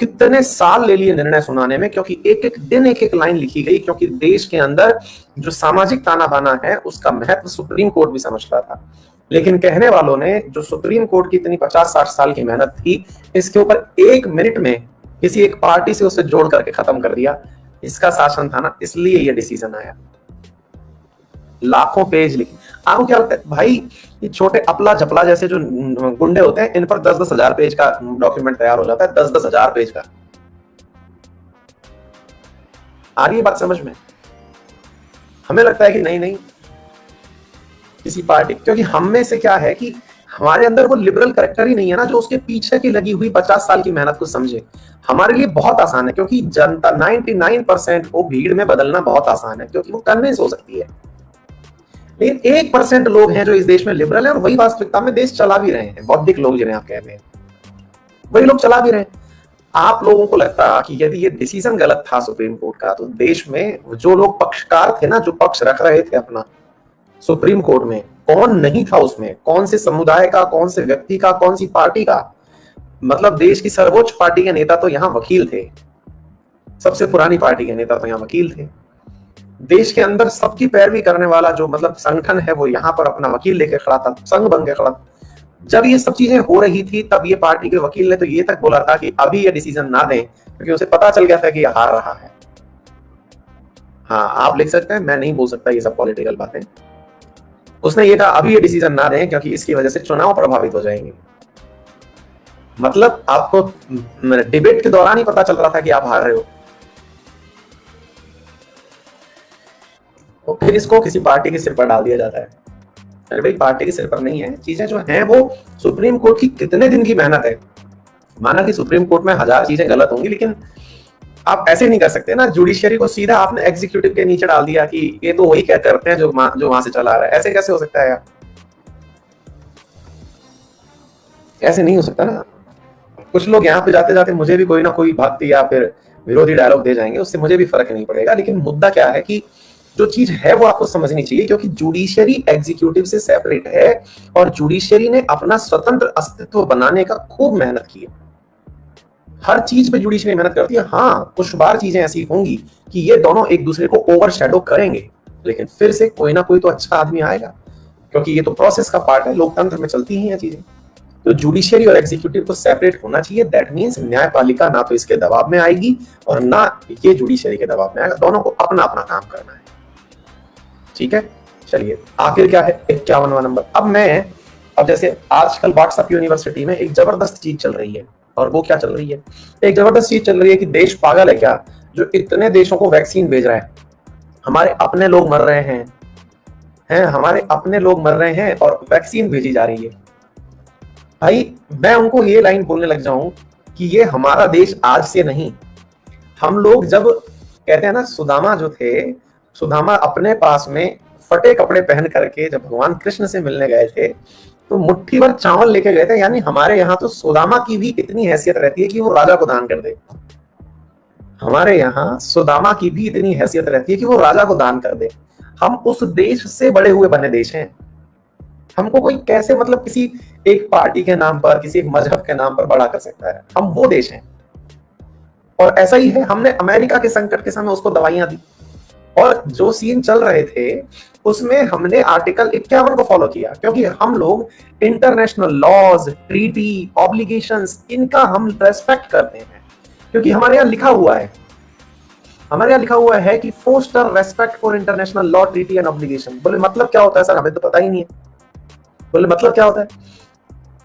कितने साल ले लिए निर्णय सुनाने में, क्योंकि एक एक दिन एक एक लाइन लिखी गई। क्योंकि देश के अंदर जो सामाजिक ताना बाना है उसका महत्व सुप्रीम कोर्ट भी समझता था। लेकिन कहने वालों ने, जो सुप्रीम कोर्ट की इतनी 50-60 साल की मेहनत थी, इसके ऊपर 1 मिनट में किसी एक पार्टी से उसे जोड़ करके खत्म कर दिया। इसका शासन था ना, इसलिए यह डिसीजन आया। लाखों पेज लिखे। आपको क्या लगता है भाई, ये छोटे अपला झपला जैसे जो गुंडे होते हैं, इन पर 10-10 हजार पेज का डॉक्यूमेंट तैयार हो जाता है, 10-10 हजार पेज का। आ रही है बात समझ में? हमें लगता है कि नहीं नहीं, किसी पार्टी, क्योंकि हम में से क्या है कि हमारे अंदर वो लिबरल करेक्टर ही नहीं है ना, जो उसके पीछे की लगी हुई 50 साल की मेहनत को समझे। हमारे लिए बहुत आसान है, क्योंकि जनता 99% को भीड़ में बदलना बहुत आसान है, क्योंकि वो कन्विंस हो सकती है। लेकिन 1% लोग हैं जो इस देश में लिबरल है, और वही वास्तविकता में देश चला भी रहे हैं। बौद्धिक लोग जिन्हें आप कहते हैं, वही लोग चला भी रहे हैं। आप लोगों को लगता कि यदि ये डिसीजन गलत था सुप्रीम कोर्ट का, तो देश में जो लोग पक्षकार थे ना, जो पक्ष रख रहे थे अपना सुप्रीम कोर्ट में, कौन नहीं था उसमें? कौन से समुदाय का, कौन से व्यक्ति का, कौन सी पार्टी का? मतलब देश की सर्वोच्च पार्टी के नेता तो यहाँ वकील थे, सबसे पुरानी पार्टी के नेता तो यहाँ वकील थे। देश के अंदर सबकी पैरवी करने वाला जो मतलब संगठन है, वो यहाँ पर अपना वकील लेके खड़ा था, संघ बन के खड़ा था। जब ये सब चीजें हो रही थी, तब ये पार्टी के वकील ने तो ये तक बोला था कि अभी ये डिसीजन ना दें, क्योंकि उसे पता चल गया था कि ये हार रहा है। हाँ, आप लिख सकते हैं, मैं नहीं बोल सकता ये सब पॉलिटिकल बातें। उसने ये कहा अभी ये डिसीजन ना दें, क्योंकि इसकी वजह से चुनाव प्रभावित हो जाएंगे। मतलब आपको डिबेट के दौरान ही पता चल रहा था कि आप हार रहे हो। तो फिर इसको किसी पार्टी के सिर पर डाल दिया जाता है। अरे भाई, पार्टी के सिर पर नहीं है, चीजें जो हैं वो सुप्रीम कोर्ट की कितने दिन की मेहनत है। माना कि सुप्रीम कोर्ट में 1000 चीजें गलत होंगी, लेकिन आप ऐसे नहीं कर सकते ना, जुडिशियरी को सीधा आपने एग्जीक्यूटिव के नीचे डाल दिया कि ये तो वही कहते रहते हैं जो वहां से चला रहा है। ऐसे कैसे हो सकता है यार? ऐसे नहीं हो सकता ना। कुछ लोग यहाँ पे जाते जाते मुझे भी कोई ना कोई भक्ति या फिर विरोधी डायलॉग दे जाएंगे, उससे मुझे भी फर्क नहीं पड़ेगा। लेकिन मुद्दा क्या है कि जो चीज है वो आपको समझनी चाहिए, क्योंकि जुडिशियरी एग्जीक्यूटिव से सेपरेट है, और जुडिशियरी ने अपना स्वतंत्र अस्तित्व बनाने का खूब मेहनत की है। हर चीज पे जुडिशियरी मेहनत करती है। हाँ, कुछ बार चीजें ऐसी होंगी कि ये दोनों एक दूसरे को ओवरशैडो करेंगे, लेकिन फिर से कोई ना कोई तो अच्छा आदमी आएगा, क्योंकि ये तो प्रोसेस का पार्ट है, लोकतंत्र में चलती ही है चीजें। तो जुडिशियरी और एग्जीक्यूटिव को सेपरेट होना चाहिए। दैट मींस न्यायपालिका ना तो इसके दबाव में आएगी और ना ये जुडिशियरी के दबाव में आएगा। दोनों को अपना अपना काम करना है। ठीक है, चलिए आखिर क्या है 51वां नंबर। अब जैसे आजकल व्हाट्सएप यूनिवर्सिटी में एक जबरदस्त चीज चल रही है, और वो क्या चल रही है? एक जबरदस्त चीज चल रही है कि देश पागल है क्या, जो इतने देशों को वैक्सीन भेज रहा है। हमारे अपने लोग मर रहे हैं, हमारे अपने लोग मर रहे हैं और वैक्सीन भेजी जा रही है। भाई, मैं उनको ये लाइन बोलने लग जाऊं कि ये हमारा देश आज से नहीं। हम लोग जब कहते हैं ना, सुदामा जो थे, सुदामा अपने पास में फटे कपड़े पहन करके जब भगवान कृष्ण से मिलने गए थे, तो मुट्ठी भर चावल लेके गए थे। यानी हमारे यहाँ तो सुदामा की भी इतनी हैसियत रहती है कि वो राजा को दान कर दे। हमारे यहाँ सुदामा की भी इतनी हैसियत रहती है कि वो राजा को दान कर दे। हम उस देश से बड़े हुए बने देश हैं। हमको कोई कैसे मतलब किसी एक पार्टी के नाम पर, किसी एक मजहब के नाम पर बड़ा कर सकता है? हम वो देश हैं। और ऐसा ही है, हमने अमेरिका के संकट के समय उसको दवाइयां दी, और जो सीन चल रहे थे उसमें हमने आर्टिकल 51 को फॉलो किया, क्योंकि हम लोग इंटरनेशनल लॉज, ट्रीटी, ऑब्लिगेशंस, इनका हम रेस्पेक्ट करते हैं। क्योंकि हमारे यहाँ लिखा हुआ है, कि foster respect for international law, treaty and obligation. बोले मतलब क्या होता है सर? हमें तो पता ही नहीं है। बोले मतलब क्या होता है?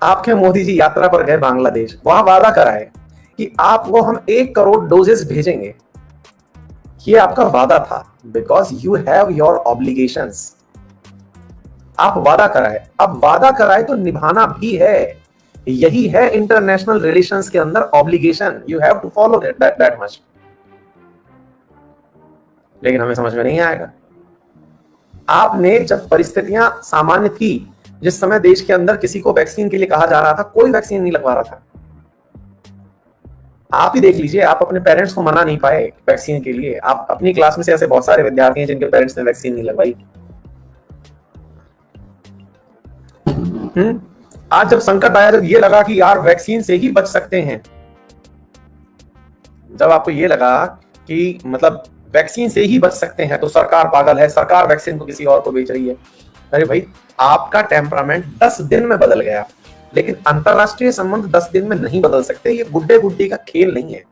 आपके मोदी जी यात्रा पर गए बांग्लादेश, वहां वादा कराए कि आपको हम 1 करोड़ डोजेस भेजेंगे। ये आपका वादा था, because you have your obligations. आप वादा कराए, अब वादा कराए तो निभाना भी है। यही है इंटरनेशनल रिलेशंस के अंदर obligation. You have to follow that much. लेकिन हमें समझ में नहीं आएगा। आपने जब परिस्थितियां सामान्य थी, जिस समय देश के अंदर किसी को वैक्सीन के लिए कहा जा रहा था, कोई वैक्सीन नहीं लगवा रहा था। आप ही देख लीजिए, आप अपने पेरेंट्स को मना नहीं पाए वैक्सीन के लिए। आप अपनी क्लास में से ऐसे बहुत सारे विद्यार्थी हैं जिनके पेरेंट्स ने वैक्सीन नहीं लगवाई। आज जब संकट आया, जब ये लगा कि यार वैक्सीन से ही बच सकते हैं, जब आपको ये लगा कि मतलब वैक्सीन से ही बच सकते हैं, तो सरकार पागल है, सरकार वैक्सीन को किसी और को बेच रही है। अरे भाई, आपका टेम्परामेंट 10 दिन में बदल गया, लेकिन अंतरराष्ट्रीय संबंध 10 दिन में नहीं बदल सकते। ये गुड्डे गुड्डी का खेल नहीं है,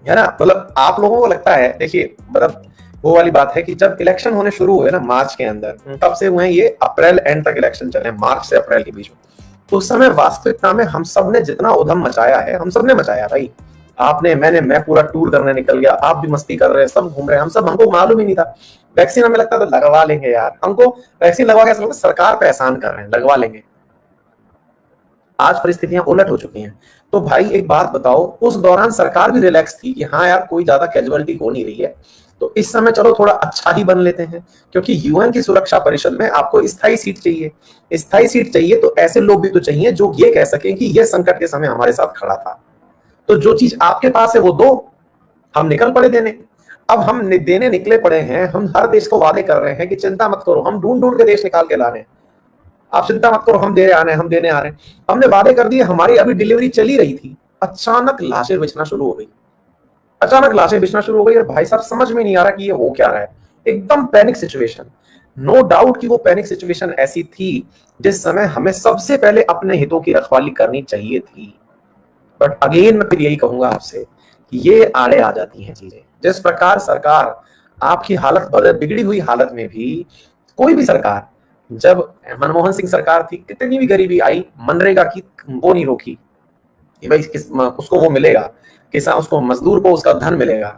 है ना? मतलब आप लोगों को लगता है, देखिए, मतलब वो वाली बात है कि जब इलेक्शन होने शुरू हुए ना मार्च के अंदर, तब से हुए ये अप्रैल एंड तक इलेक्शन चले, मार्च से अप्रैल के बीच में। तो उस समय वास्तविकता में हम सब ने जितना उधम मचाया है, हम सब ने मचाया भाई। आपने, मैंने, मैं पूरा टूर करने निकल गया, आप भी मस्ती कर रहे हैं, सब घूम रहे हैं, हम सब, हमको मालूम ही नहीं था। वैक्सीन हमें लगता था लगवा लेंगे यार, हमको वैक्सीन लगवा के ऐसा लगता सरकार पे एहसान कर रहे हैं, लगवा लेंगे। आज परिस्थितियां उलट हो चुकी हैं। तो भाई एक बात बताओ, उस दौरान सरकार भी रिलैक्स थी कि हाँ यार कोई ज्यादा कैजुअलिटी हो नहीं रही है, तो इस समय चलो थोड़ा अच्छा ही बन लेते हैं, क्योंकि यूएन की सुरक्षा परिषद में आपको स्थायी सीट चाहिए। स्थायी सीट चाहिए तो ऐसे लोग भी तो चाहिए जो ये कह सकें कि ये संकट के समय हमारे साथ खड़ा था। तो जो चीज आपके पास है वो दो, हम निकल पड़े देने। अब हम देने निकले पड़े हैं, हम हर देश को वादे कर रहे हैं कि चिंता मत करो, हम ढूंढ ढूंढ के देश निकाल के ला रहे हैं, आप चिंता मत करो, हम दे आ रहे हैं, हम देने आ रहे हैं। हमने वादे कर दिए, हमारी अभी डिलीवरी चली रही थी, अचानक लाशें बिछना शुरू हो गई, अचानक लाशें बिछना शुरू हो गई, और भाई साहब समझ में नहीं आ रहा कि ये हो क्या रहा है। एकदम पैनिक सिचुएशन। नो डाउट कि वो पैनिक सिचुएशन ऐसी थी जिस समय हमें सबसे पहले अपने हितों की रखवाली करनी चाहिए थी। बट अगेन मैं फिर यही कहूंगा आपसे कि ये आड़े आ जाती हैं चीजें। जिस प्रकार सरकार आपकी हालत बिगड़ी हुई हालत में भी, कोई भी सरकार, जब मनमोहन सिंह सरकार थी कितनी भी गरीबी आई, मनरेगा की वो नहीं रोकी कि भाई उसको वो मिलेगा, किसान, उसको मजदूर को उसका धन मिलेगा।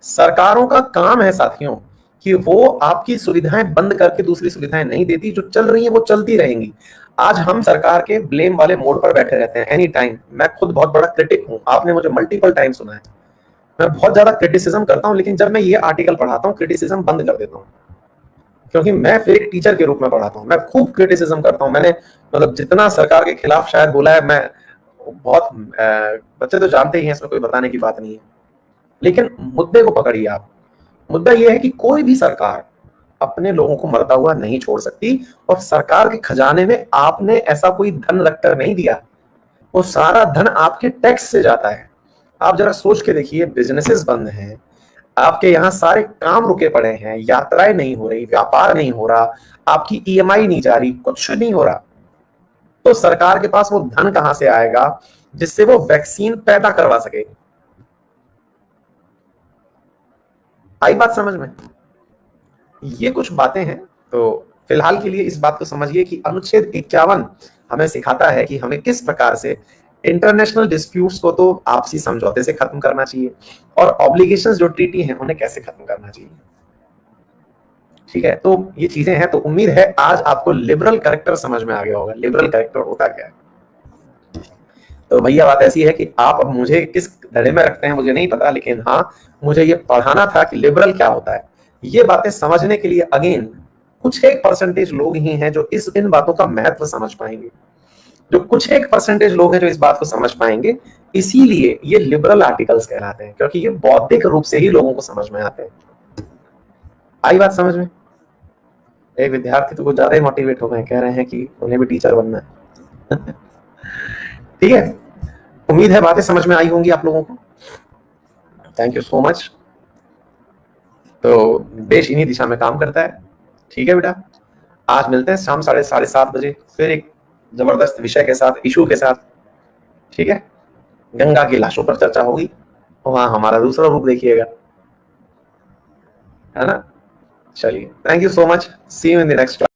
सरकारों का काम है साथियों कि वो आपकी सुविधाएं बंद करके दूसरी सुविधाएं नहीं देती, जो चल रही है वो चलती रहेंगी। आज हम सरकार के ब्लेम वाले मोड पर बैठे रहते हैं एनी टाइम। मैं खुद बहुत बड़ा क्रिटिक हूं, आपने मुझे मल्टीपल टाइम सुना है, मैं बहुत ज्यादा क्रिटिसिज्म करता हूं, लेकिन जब मैं ये आर्टिकल पढ़ाता हूं क्रिटिसिज्म बंद कर देता हूं, क्योंकि मैं फिर एक टीचर के रूप में पढ़ाता हूं। मैं खूब क्रिटिसिज्म करता हूं, मैंने मतलब जितना सरकार के खिलाफ शायद बोला है, मैं बहुत, बच्चे तो जानते ही हैं, इसमें कोई बताने की बात नहीं है। लेकिन मुद्दे को पकड़िए आप। मुद्दा यह है कि कोई भी सरकार अपने लोगों को मरता हुआ नहीं छोड़ सकती, और सरकार के खजाने में आपने ऐसा कोई धन रखकर नहीं दिया, वो सारा धन आपके टैक्स से जाता है। आप जरा सोच के देखिए, बिजनेसेस बंद हैं, आपके यहाँ सारे काम रुके पड़े हैं, यात्राएं नहीं हो रही, व्यापार नहीं हो रहा, आपकी ईएमआई नहीं जा रही, कुछ नहीं हो रहा, तो सरकार के पास वो धन कहां से आएगा जिससे वो वैक्सीन पैदा करवा सके? आई बात समझ में? ये कुछ बातें हैं। तो फिलहाल के लिए इस बात को समझिए कि अनुच्छेद 51 हमें सिखाता है कि हमें किस प्रकार से इंटरनेशनल डिस्प्यूट्स को तो आपसी समझौते से खत्म करना चाहिए, और ऑब्लिगेशंस जो ट्रीटी हैं उन्हें कैसे खत्म करना चाहिए। ठीक है, तो ये चीजें हैं। तो उम्मीद है आज आपको लिबरल कैरेक्टर समझ में आ गया होगा, लिबरल कैरेक्टर होता क्या है। तो भैया बात ऐसी है कि आप अब मुझे किस धड़े में रखते हैं मुझे नहीं पता, लेकिन हाँ, मुझे ये पढ़ाना था कि लिबरल क्या होता है। ये बातें समझने के लिए अगेन कुछ एक परसेंटेज लोग ही हैं जो इन बातों का महत्व समझ पाएंगे, जो कुछ एक परसेंटेज लोग हैं जो इस बात को समझ पाएंगे। इसीलिए ये लिबरल आर्टिकल्स कहलाते हैं, क्योंकि ये बौद्धिक रूप से ही लोगों को समझ में आते हैं। आई बात समझ में? एक विद्यार्थी तो कुछ ज्यादा ही मोटिवेट हो गए, कह रहे हैं कि उन्हें भी टीचर बनना है। ठीक है, उम्मीद है बातें समझ में आई होंगी आप लोगों को। Thank you so much. तो देश इन्हीं दिशा में काम करता है। ठीक है बेटा, आज मिलते हैं शाम 7:30 बजे फिर एक जबरदस्त विषय के साथ, इशू के साथ। ठीक है, गंगा की लाशों पर चर्चा होगी, वहां हमारा दूसरा रूप देखिएगा, है ना। चलिए, thank you so much, see you in the next.